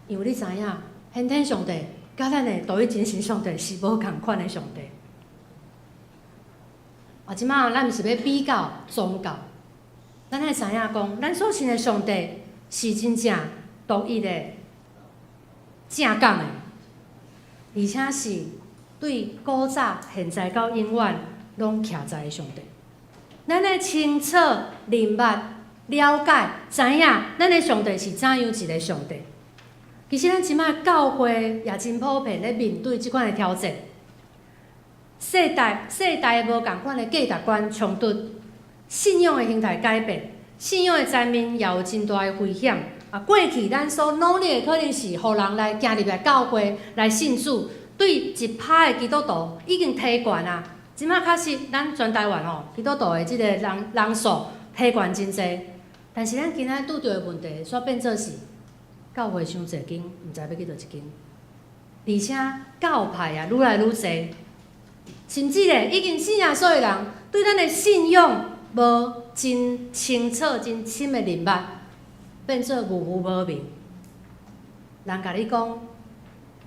因为你知影，先天上帝甲咱的独一真神上帝是无共款的上帝。即摆咱毋是要比较宗教，咱爱知影讲，咱所信的上帝是真正独一的、正港的，而且是对古早、现在到永远拢徛在的上帝。咱爱清楚明白。了解、知影，咱的上帝是怎样一个上帝？其实咱即摆教会也真普遍咧面对即款的挑战。世代无共款的价值观冲突，信仰的形态改变，信仰的层面也有真大的危险。过去咱所努力的可能是，互人来行入来教会来信主，对一派的基督徒已经提悬啊。即摆确实，咱全台湾吼，基督徒的即个人数提悬真济。但是咱今仔拄着的问题，煞变做是教会伤侪间，毋知要去倒一间，而且教派也愈来愈侪，甚至咧已经信耶稣的人对咱的信仰无真清楚、真深的认捌，变做模糊无明。人甲你讲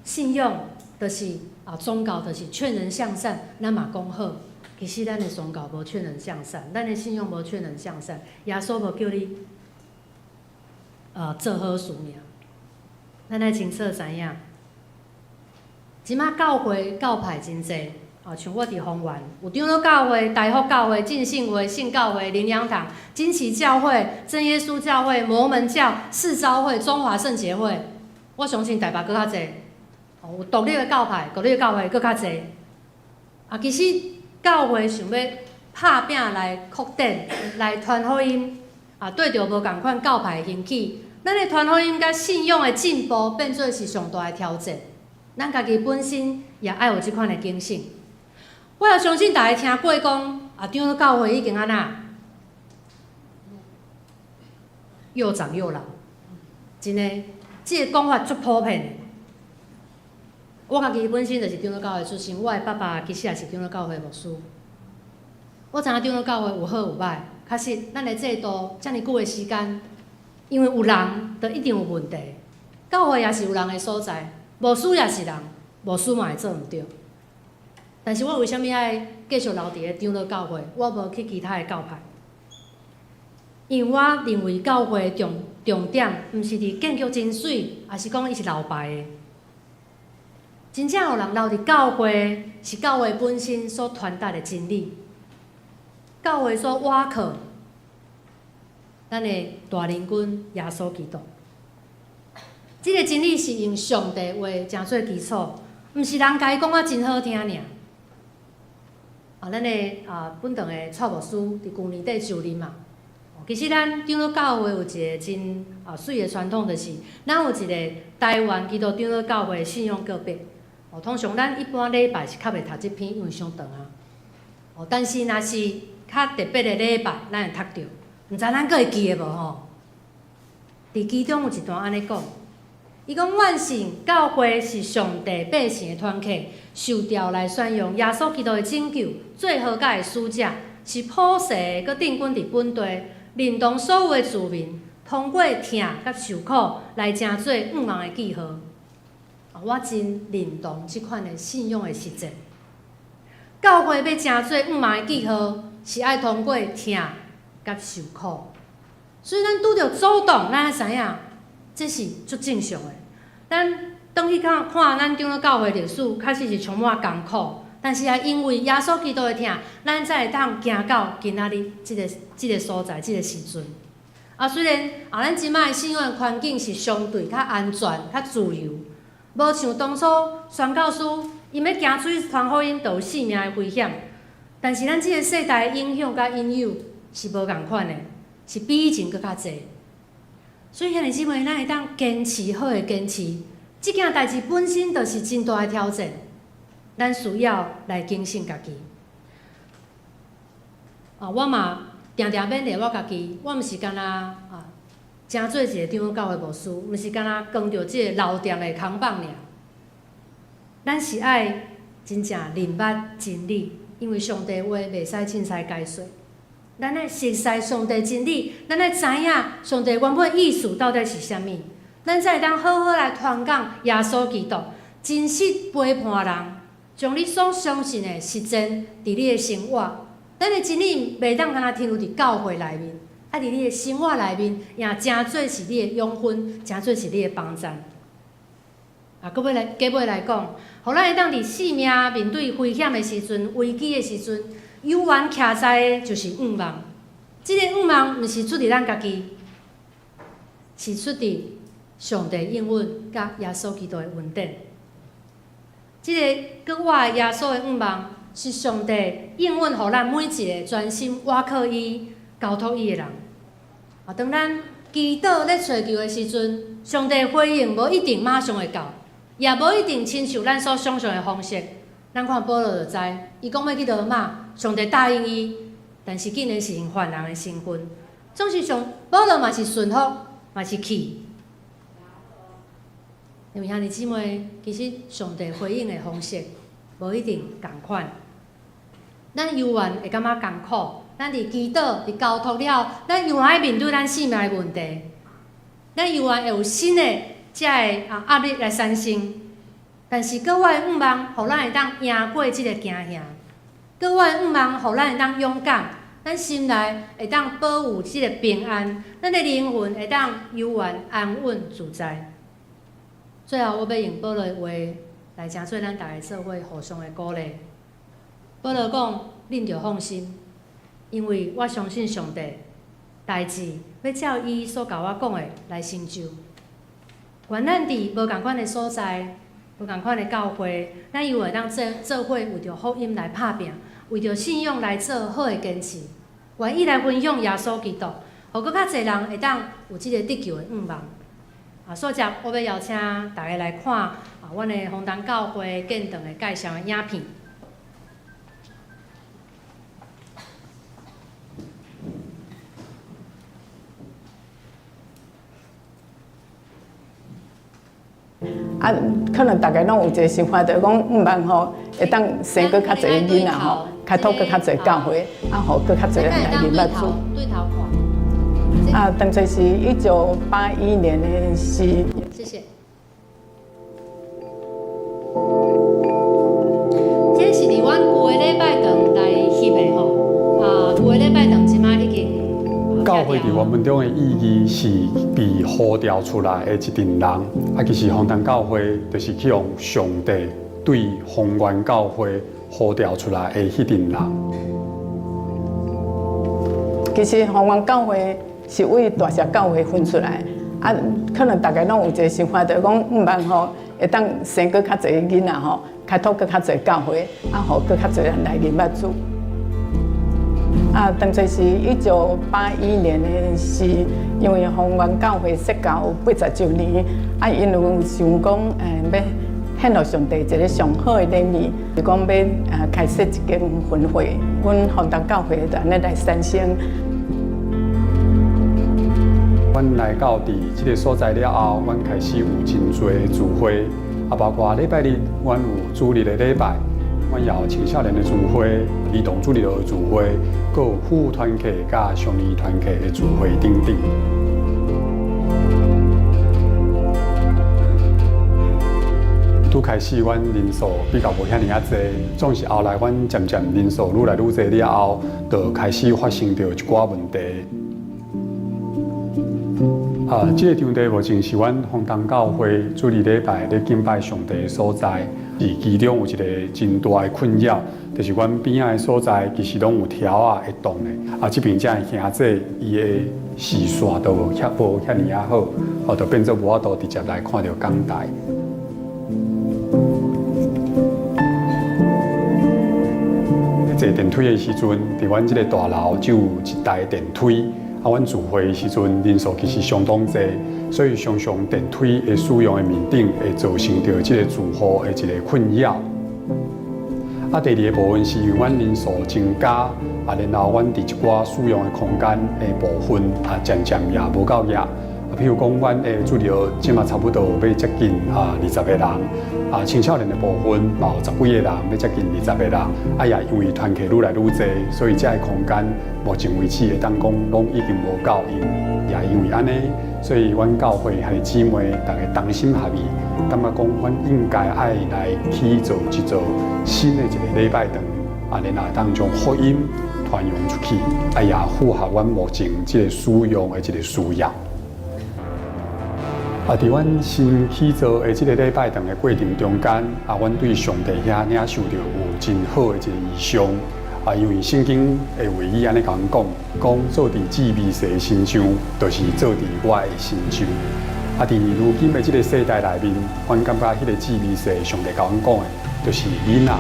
信仰就是宗教就是劝人向善，咱嘛讲好。其实咱的宗教无劝人向善，咱的信仰无劝人向善。耶稣无叫你做好事尔，咱爱清楚知影。即摆教会教派真济，像我伫丰原有长老教会、大福教会、浸信会、信教会、灵粮堂、惊奇教会、真耶稣教会、摩门教、世昭会、中华圣协会。我相信台北搁较济，有独立的教派、独立的教会搁较济。其实。教会想要拍拼来扩展、来传福音，对着无共款教派的兴起，咱的传福音甲信仰的进步变做是上大的挑战。咱家己本身也爱有即款的警醒。我也相信大家听过讲，长老教会已经安那又长又老，真的，即个讲法足普遍的。我家己本身就是长老教会出身，我的爸爸其实也是长老教会牧师。我知影长老教会有好有歹，确实咱的制度遮尔久的时间，因为有人，就一定有问题。教会也是有人的所在，牧师也是人，牧师嘛会做毋对。但是我为虾米爱继续留伫咧长老教会？我无去其他的教派，因为我认为教会的重点，毋是伫建筑真水，也是讲伊是留牌的。真正有人留伫教会，是教会本身所传达的真理，教会所瓦靠咱的大灵君耶稣基督。这个真理是用上帝话诚做基础，毋是人家讲啊真好听尔。咱的本堂的蔡牧师伫旧年底就任嘛。其实咱长老教会有一个真水的传统，就是咱有一个台湾基督长老教会的信仰个别。通常咱一般礼拜是较袂读这篇，因为伤长啊。但是若是较特别的礼拜，咱会读着。毋知咱阁会记得无吼？伫其中有一段安尼讲，伊讲万信教会是上帝百姓的团体，受调来宣扬耶稣基督的拯救，最好甲的使者，是普世阁定根伫本地，认同所有的子民，通过疼甲受苦来成做五万的记号。我真认同即款的信仰的实践。教会要成做五万的记号，是爱通过疼甲受苦。所以咱拄着主动，咱爱知影，这是足正常的。咱转去看咱长老教会历史，确实是充满艰苦，但是也因为耶稣基督的疼，咱才会当行到今仔日即个所在、即个时阵。虽然咱即摆信仰的环境是相对较安全、较自由。无像当初宣教师因要行出去传福音，就有性命的危险。但是咱即个世代的影响甲引诱是无共款的，是比以前搁较济。所以兄弟姊妹，咱会当坚持，好诶坚持。即件代志本身就是真大诶挑战，咱需要来警醒家己。我嘛定定勉励我家己，我毋是干那真做一个长老教会牧师，毋是干那扛着即个老店诶扛棒尔。咱是爱真正认捌真理，因为上帝话袂使凊彩解说。咱爱熟悉上帝真理，咱爱知影上帝原本意思到底是啥物，咱才会当好好来传讲耶稣基督，真实陪伴人，将你所相信的实践伫你的生活。咱的真理袂当干那停留伫教会内面，啊，伫你的生活内面，也真做是你的养分，真做是你的帮助。搁要来讲，互咱会当伫性命面对危险的时阵、危机的时阵，永远徛在的就是盼望。即个盼望毋是出伫咱家己，是出伫上帝应允甲耶稣基督的恩典。即个搁我的耶稣的盼望，是上帝应允互咱每一个专心倚靠伊、交托伊的人。当咱祈祷咧找求的时阵，上帝回应无一定马上会到。也无一定亲像咱所想象的方式，咱看保罗就知，伊讲要去罗马，上帝答应伊，但是竟然是用犯人的身份。总是保罗嘛是顺服，嘛是去。因为兄弟姊妹，其实上帝回应的方式无一定同款。咱犹原会感觉艰苦，咱伫祈祷、伫交托了，咱犹原爱面对咱性命的问题，咱犹原会有新的。才会压力来产生，但是搁我的盼望，互咱会当赢过即个惊吓；搁我的盼望，互咱会当勇敢，咱心内会当保有即个平安，咱的灵魂会当悠远安稳自在。最后，我要用保罗的话来诚做咱大家做伙互相的鼓励。保罗讲：“恁着放心，因为我相信上帝，代志要照伊所甲我讲的来成就。”愿咱伫无共款的所在、无共款的教会，咱又会当做伙为着福音来拍拼，为着信仰来做好的坚持，愿意来分享耶稣基督，互搁较侪人会当有即个得救的盼望。所以我要邀请大家来看阮的红灯教会建堂的介绍的影片。可能大家拢有一个想法，就是讲盼望吼会当生搁较侪囡仔吼，开拓搁较侪教会，互搁较侪人来认捌主。当初是1981年的事。谢谢。这是伫阮旧的礼拜堂来翕的吼，旧的礼拜堂即摆已经。教会伫原文中的意义是被呼召出来的一群人，其实红灯教会就是去用上帝对宏源教会呼召出来的迄群人。其实宏源教会是为大社教会分出来，可能大家拢有一个想法，就是讲盼望吼会当生搁较侪囡仔吼，开拓搁较侪教会，互搁较侪人来认捌主。当初是1981年的事，因为宏源教会设教80周年，因为想讲要献予上帝一个上好的礼物，就讲要开设一间分会，阮宏灯教会就安尼来产生。阮来到伫即个所在了后，阮开始有真侪聚会，包括礼拜日，阮有主日的礼拜。阮也有青少年的聚会、儿童主日的聚会，阁有妇女团契甲少年团契的聚会等等。拄开始，阮人数比较无遐尔啊济，总是后来阮渐渐人数愈来愈济了后，就开始发生着一寡问题。这个场地目前是阮宏灯教会主日礼拜咧敬拜上帝的所在。其中有一个真大的困扰，就是阮边仔的所在其实拢有条会动的，这边遮的兄弟伊的视线都无遐尔啊好，就变做无法度直接来看到讲台。坐电梯的时阵，伫阮这个大楼就有一台电梯，阮聚会的时阵人数其实相当侪，所以常常电梯的使用的面顶会造成着即个住户的一个困扰。第二个部分是因为阮人数增加，然后阮伫一寡使用的空间的部分渐渐也无够热。譬如讲，阮的主流即嘛差不多要接近20个人，青少年的部分嘛有10几个人，要接近20个人。也因为团客愈来愈侪，所以这个空间目前为止会当讲拢已经无够用。也因为安尼，所以阮教会兄弟姊妹大家同心合意，感觉讲阮应该爱来去做一座新的一个礼拜堂，然后当将福音传扬出去，也符合阮目前即个使用的一个需要。伫阮新起造的即个礼拜堂的过程中间，阮对上帝遐领受到有真好的一个意象。因为圣经的话语安尼甲阮讲做伫至美事的身上，就是做伫我的身上。伫如今的即个世代内面，阮感觉迄个至美事，上帝甲阮讲的，就是囡仔。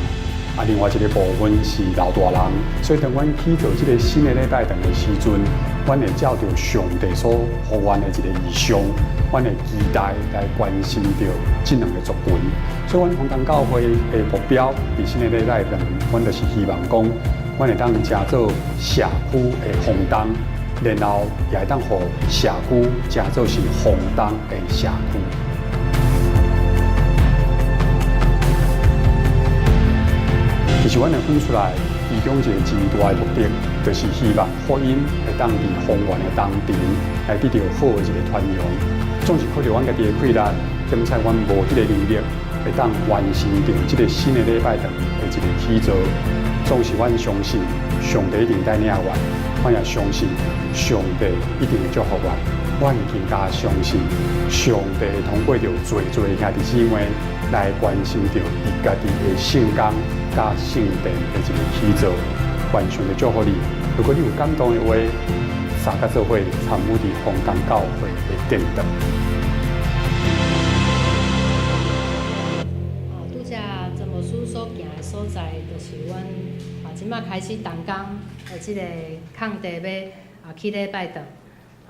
另外一个部分是老大人，所以当阮起做即个新的礼拜堂的时阵，阮会照着上帝所予阮的一个意向，阮会期待来关心着这两个族群。所以，阮红灯教会的目标，伫新的礼拜堂，阮就是希望讲，阮会当加做社区的红灯，然后也会当互社区加做是红灯的社区。其实，阮会分出来，其中一个真大的目的，就是希望福音会当伫丰原的当地来得到好的一个传扬。总是靠着阮家己的气力，兼且阮无迄个能力，会当完成着这个新的礼拜堂的一个起造。总是阮相信上帝一定带领阮，阮也相信上帝一定会祝福阮。阮会更加相信上帝会通过着最兄弟姊妹来完成着伊家己的圣工甲圣殿的一个起造。愿上帝祝福你。如果你有感动的话，三甲做伙参与伫红灯教会的殿堂。拄则曾牧师所行的所在，就是阮即马开始动工的即个空地要起礼拜堂。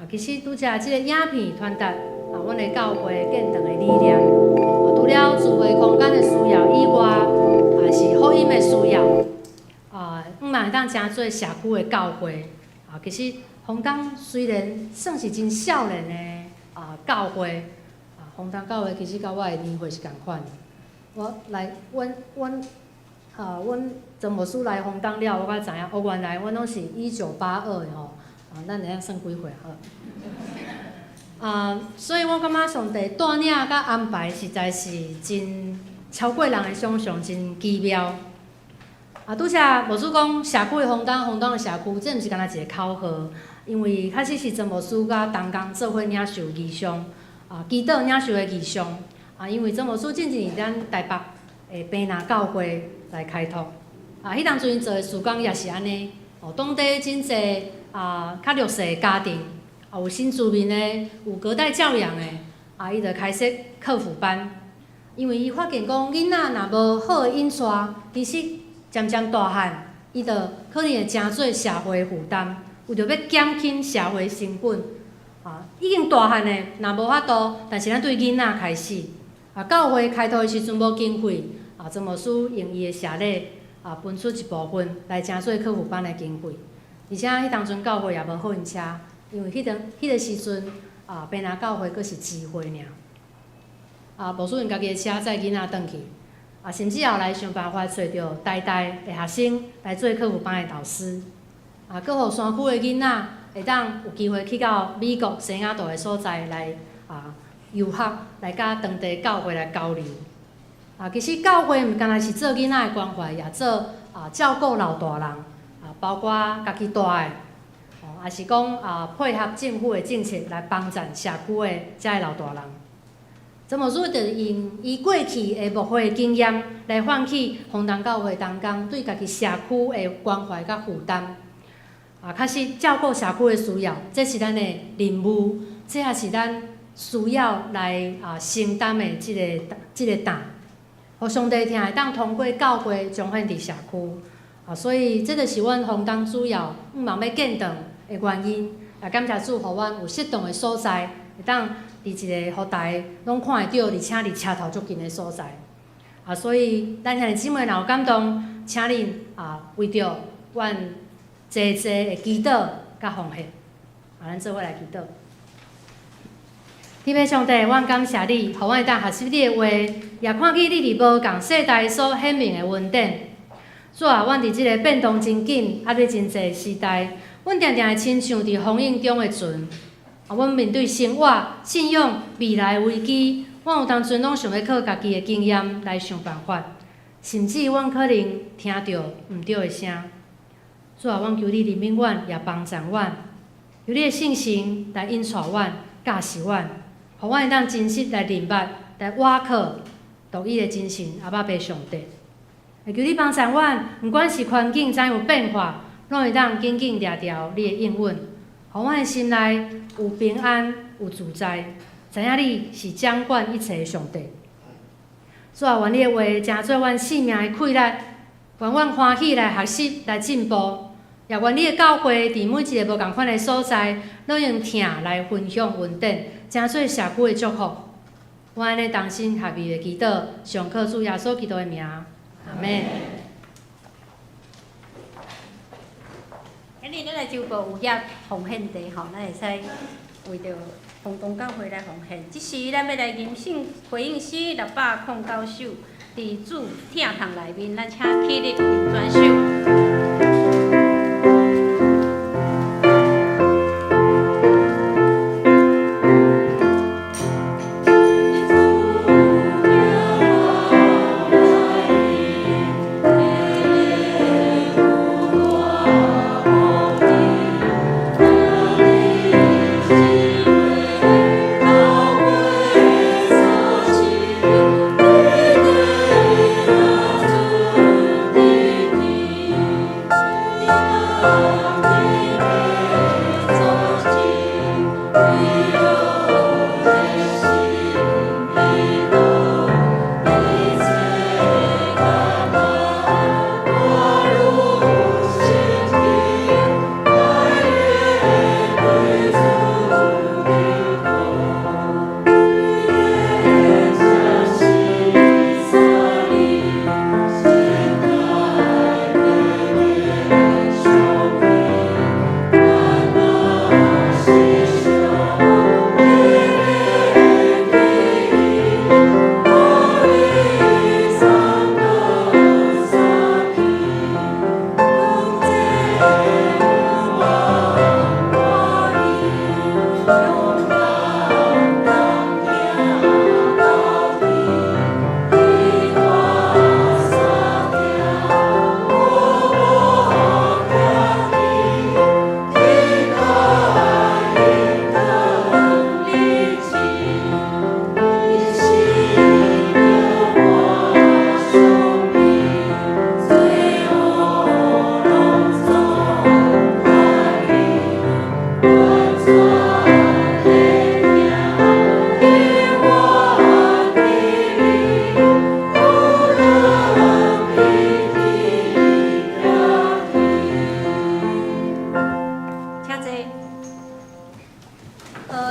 其实拄则即个影片传达阮的教会建堂的理念。除了聚会空间的需要以外，也是福音的需要。毋嘛会当诚做社区的教会。其实红灯虽然算是真少年的教会，红灯教会其实甲我的年岁是共款。我来，阮曾牧师来红灯了，我才知影，原来阮拢是1982的吼。咱会当算几岁所以我感觉上帝带领甲安排实在是真超过人的想象，真奇妙。拄则牧师讲社区的红灯的社区，这毋是干那一个口号，因为开始是曾牧师甲同工做伙领受异象，祈祷领受的异象。因为曾牧师近几年咱台北的平南教会来开拓，迄当阵做的事工也是安尼，当地真侪较弱势的家庭，有新住民的，有隔代教养的，伊就开设客服班，因为伊发现讲囡仔若无好的印刷，其实渐渐大汉，伊就可能会真做社会负担，为着要减轻社会成本。已经大汉的，若无法度，但是咱对囡仔开始，教会开拓的时阵无经费，曾牧师用伊的社礼，分出一部分来真做客服班的经费。而且迄当阵教会也无好运车，因为迄个时阵，平南教会阁是聚会尔。无使用家己的车载囡仔转去。甚至后来想办法找到台大的学生来做客服班的导师，阁互山区的囡仔会当有机会去到美国、西雅图的所在来游学，来甲当地教会来交流。其实教会毋干那是做囡仔的关怀，也做照顾老大人，包括家己大的，也是讲配合政府的政策来帮助社区的遮个老大人。曾牧师就用伊过去的牧会经验来唤起红灯教会同工对家己社区的关怀甲负担，确实照顾社区的需要，这是咱的任务，这也是咱需要来承担的即个担，互上帝听会当通过教会彰显伫社区，所以这就是阮红灯主要毋茫要建堂的原因，也感谢主，互阮有适当的所在，会当伫一个互大家拢看会到，而且离车头足近的所在。所以咱兄弟姊妹若有感动，请恁为着阮济的祈祷甲奉献，咱做伙来祈祷。天父上帝，阮感谢你，互阮会当学习你的话，也看见你伫无共世代所显明的恩典。主啊，阮伫即个变动真紧、压力真济时代，阮定定会亲像伫风影中的船。阮面对生活、信仰、未来的危机，阮有当阵拢想要靠家己的经验来想办法，甚至阮可能听到毋对的声。主啊，阮求你怜悯阮，也帮助阮，由你的信心来引带阮、教示阮，互阮会当真实来明白、来倚靠独一的真神阿爸爸上帝。会求你帮助阮，毋管是环境怎有变化，拢会当紧紧抓牢你的应允，互阮的心内有平安、有自在，知影你是掌管一切的上帝。主啊，愿你的话成做阮生命的气力，愿阮欢喜来学习、来进步，也愿你的教会伫每一个无共款的所在，拢用听来分享恩典，成做社区的祝福。我安尼同心合意的祈祷，上靠主耶稣基督的名。阿门。今日咱来周报有业奉献地吼，咱会使为着公共教会来奉献。即时咱要来吟诵回应诗609首，伫主听堂内面，咱请起立吟全首。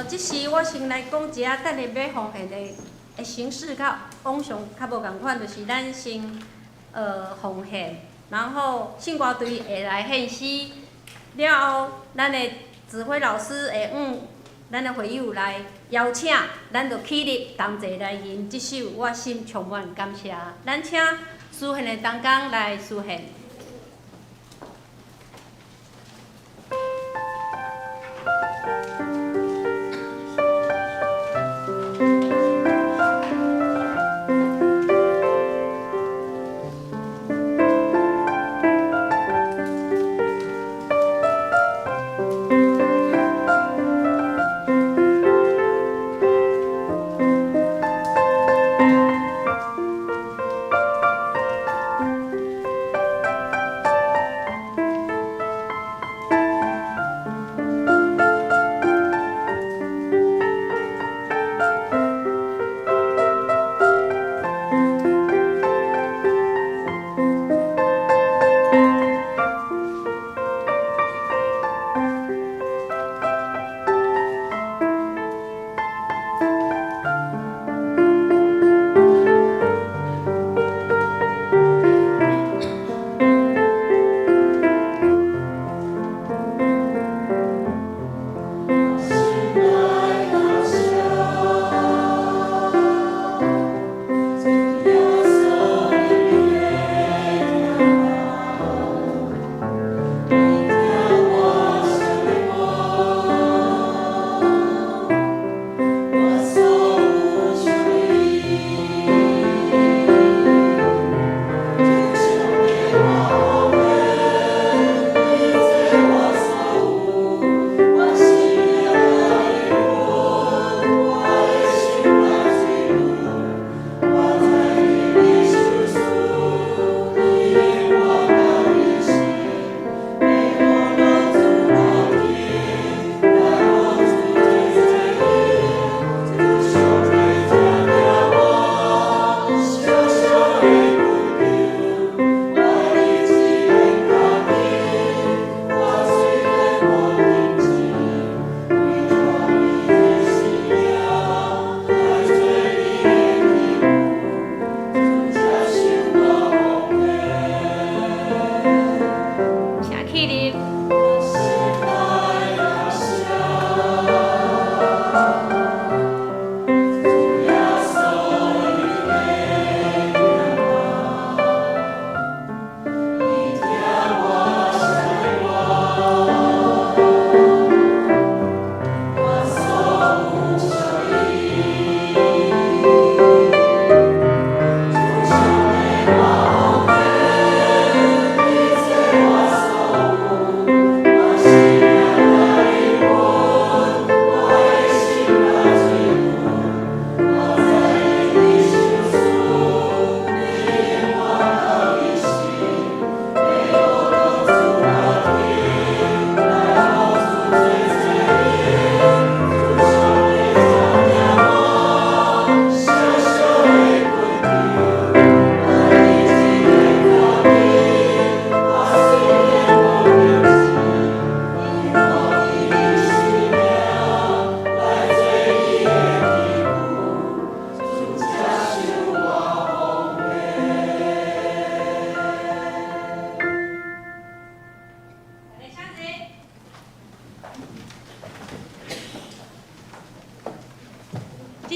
即时我先来讲一下，等下要奉献的形式较往常较无共款，就是咱先奉献，然后信歌队会来献诗，了后咱的指挥老师会咱的会友来邀请，咱就起立同齐来吟即首《我心充满感谢》。咱请诗献的同工来诗献。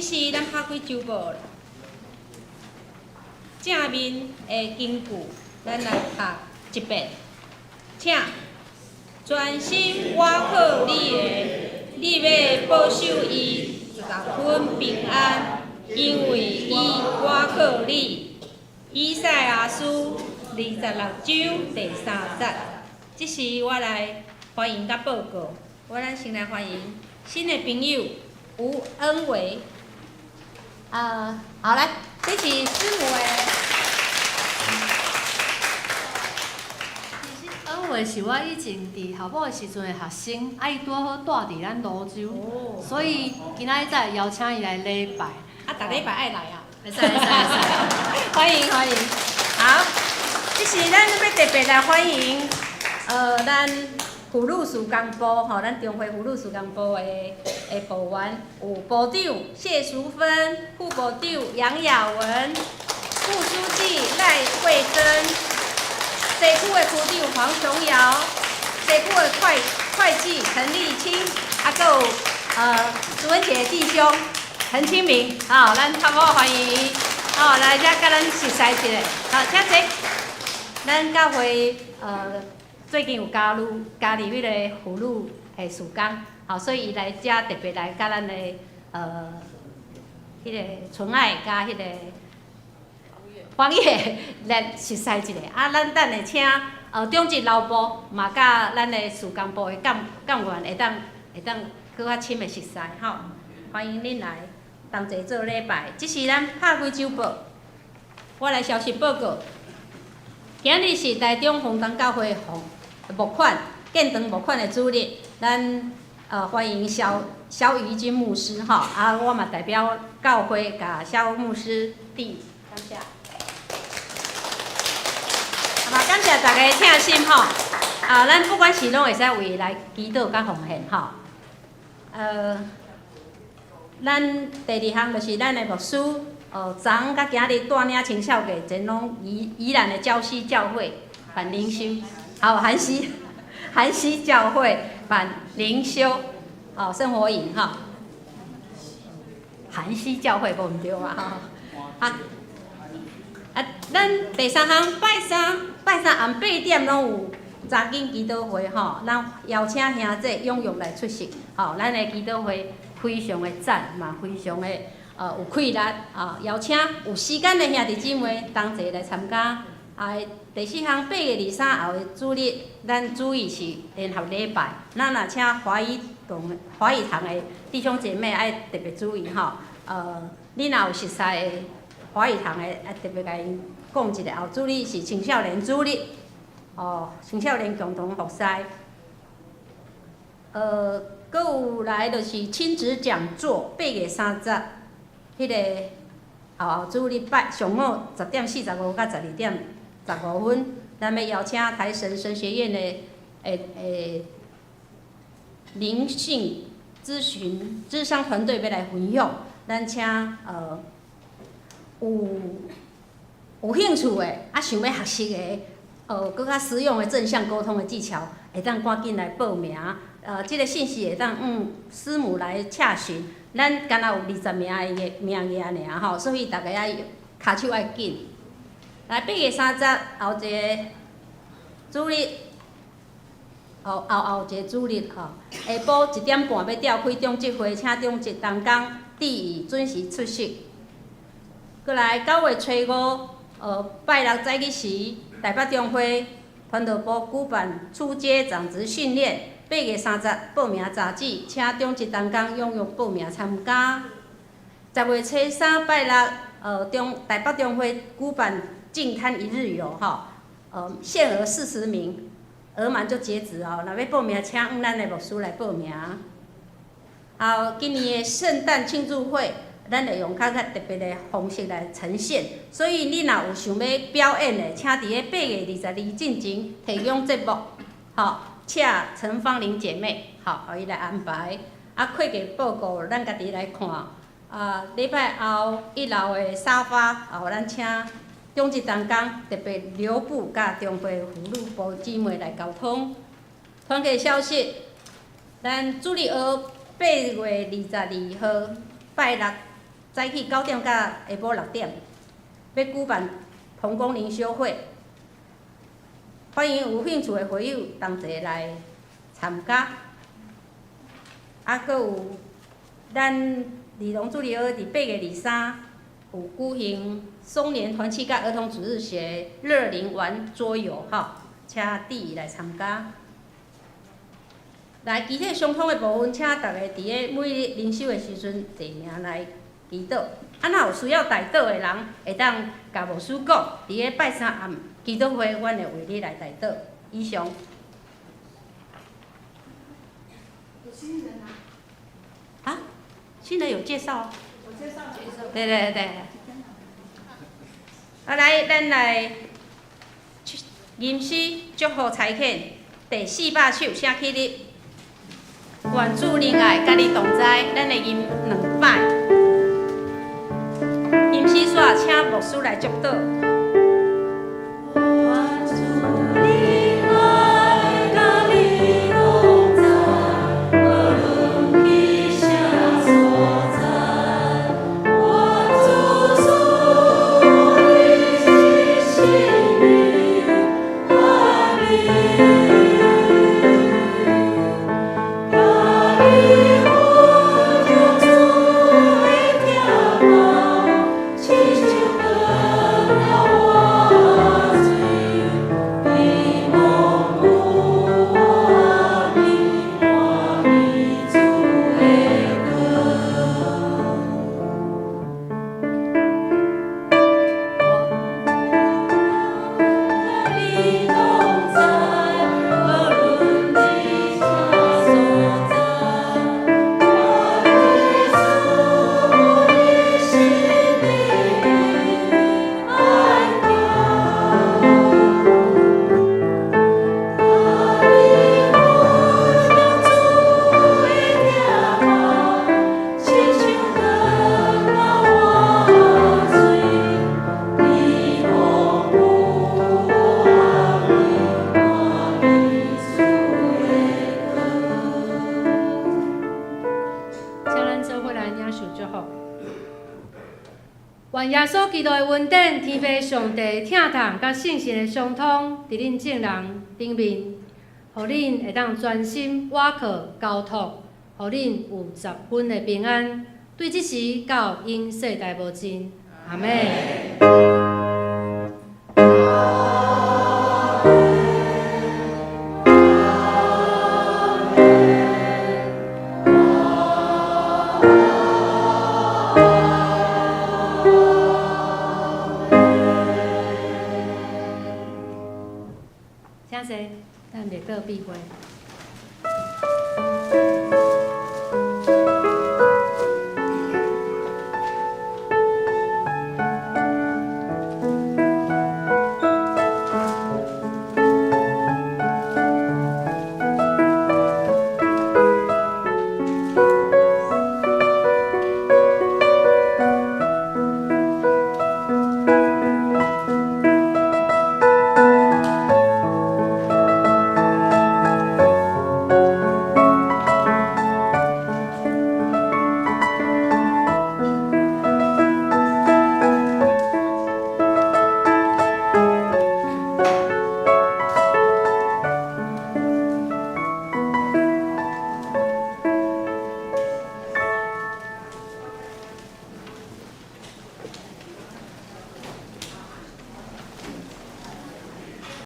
是咱拍开周报，正面的金句，咱来读一遍，请专心挖靠你的，你要保守伊十分平安，因为伊挖靠你。以赛亚书26章第3节，这是我来欢迎甲报告。我咱先来欢迎新的朋友吴恩维。好来，这是师母的。其实恩惠是我以前伫校补的时阵的学生，伊拄好住伫咱泸州，所以今仔日才会邀请伊来礼拜。逐礼拜爱来啊！会使，欢迎欢迎。好，这是咱要特别来欢迎，咱妇女事工部吼，咱中华妇女事工部的部员有部长谢淑芬，副部长杨雅文，副书记赖慧珍，西区的区长黄琼瑶，西区的会计陈立清，还有朱文杰弟兄。陈清明，好，咱头好欢迎，好来遮甲咱熟悉一下，好，请坐。咱教会最近有加入迄个妇女的事工，好，所以伊来遮特别来甲咱的迄个纯爱甲迄个黄叶来熟悉一下。咱等下请中职劳部嘛甲咱的事工部的干员会当搁较深的熟悉，吼，欢迎恁来。同齐做礼拜，这是咱拍开周报。我来消息报告，今日是台中红灯教会募款建堂募款的主日，咱欢迎肖怡君牧师吼，我嘛代表教会甲肖牧师感谢。嘛感谢大家听心吼，咱不管是拢会使为伊来祈祷甲奉献吼，咱第2项就是咱的牧师，昨昏甲今日带领青少年前往宜兰的礁溪教会办灵修，韩溪教会办灵修，生活营吼，韩溪教会无毋对啊吼，咱第3项拜三暗8点拢有查囡祈祷会吼，咱邀请兄弟踊跃来出席，咱的祈祷会。非常的赞嘛，非常的有气力邀请有时间的兄弟姊妹同齐来参加。第4项8月23后的主日，咱主意是联合礼拜，咱若请华语堂的弟兄姐妹爱特别注意吼。你若有熟悉的华语堂的，爱特别甲因讲一下。后主日是青少年主日，青少年共同服侍。搁有来就是亲子讲座，8月3日，迄个后主日上午10点45到12点15分，咱要邀请台神神学院的灵性咨商团队要来分享，咱请有兴趣的，想要学习的，搁较实用的正向沟通的技巧，会当赶紧来报名。这个信息会当师母来洽询，咱敢若有20名的名额尔吼，所以大家要骹手要紧。来8月3日后一个主日，后一个主日吼，下晡1点半要召开中职会，请中职同工地仪准时出席。过来9月初5，拜6早起时，台北中会传道部举办初阶长职训练。8月3日报名查址，请中职同工踊跃报名参加。10月初3拜6，台北中会举办净滩1日游限额40名，额满就截止哦。若要报名，请咱的牧师来报名。今年的圣诞庆祝会，咱会用较特别的方式来呈现，所以你若有想要表演的，请伫个8月22进前提供节目，请陈芳玲姐妹，互伊来安排。会计报告咱家己来看。礼拜后1楼的沙发，咱请中职同工特别留部甲中华妇女部姊妹来沟通。团契消息，咱主日学8月22号拜6早起9点到下晡6点，要举办童工灵修会，欢迎有兴趣的会友同齐来参加。啊，搁有咱儿童主日学伫8月23有举行松年团契甲儿童主日学乐龄玩桌游吼，请弟弟来参加。来，其他相通的部分，请大家伫咧每日灵修的时阵提名来祈祷。啊，若有需要代祷的人，会当甲牧师讲，伫咧拜三暗祈祷会，阮会为你来代祷。以上。啊，新人有介绍哦。有介绍。对对对。啊，来，咱来吟诗祝福财恳第400首，写起哩。愿主仁爱，甲你同在，咱会吟2摆。吟诗煞，请牧师来祝祷。愿耶稣基督的恩典、天父上帝疼痛甲信心的相通，伫恁众人顶面，互恁会当专心倚靠交托，互恁有10分的平安。对即时到永世代无尽，阿门。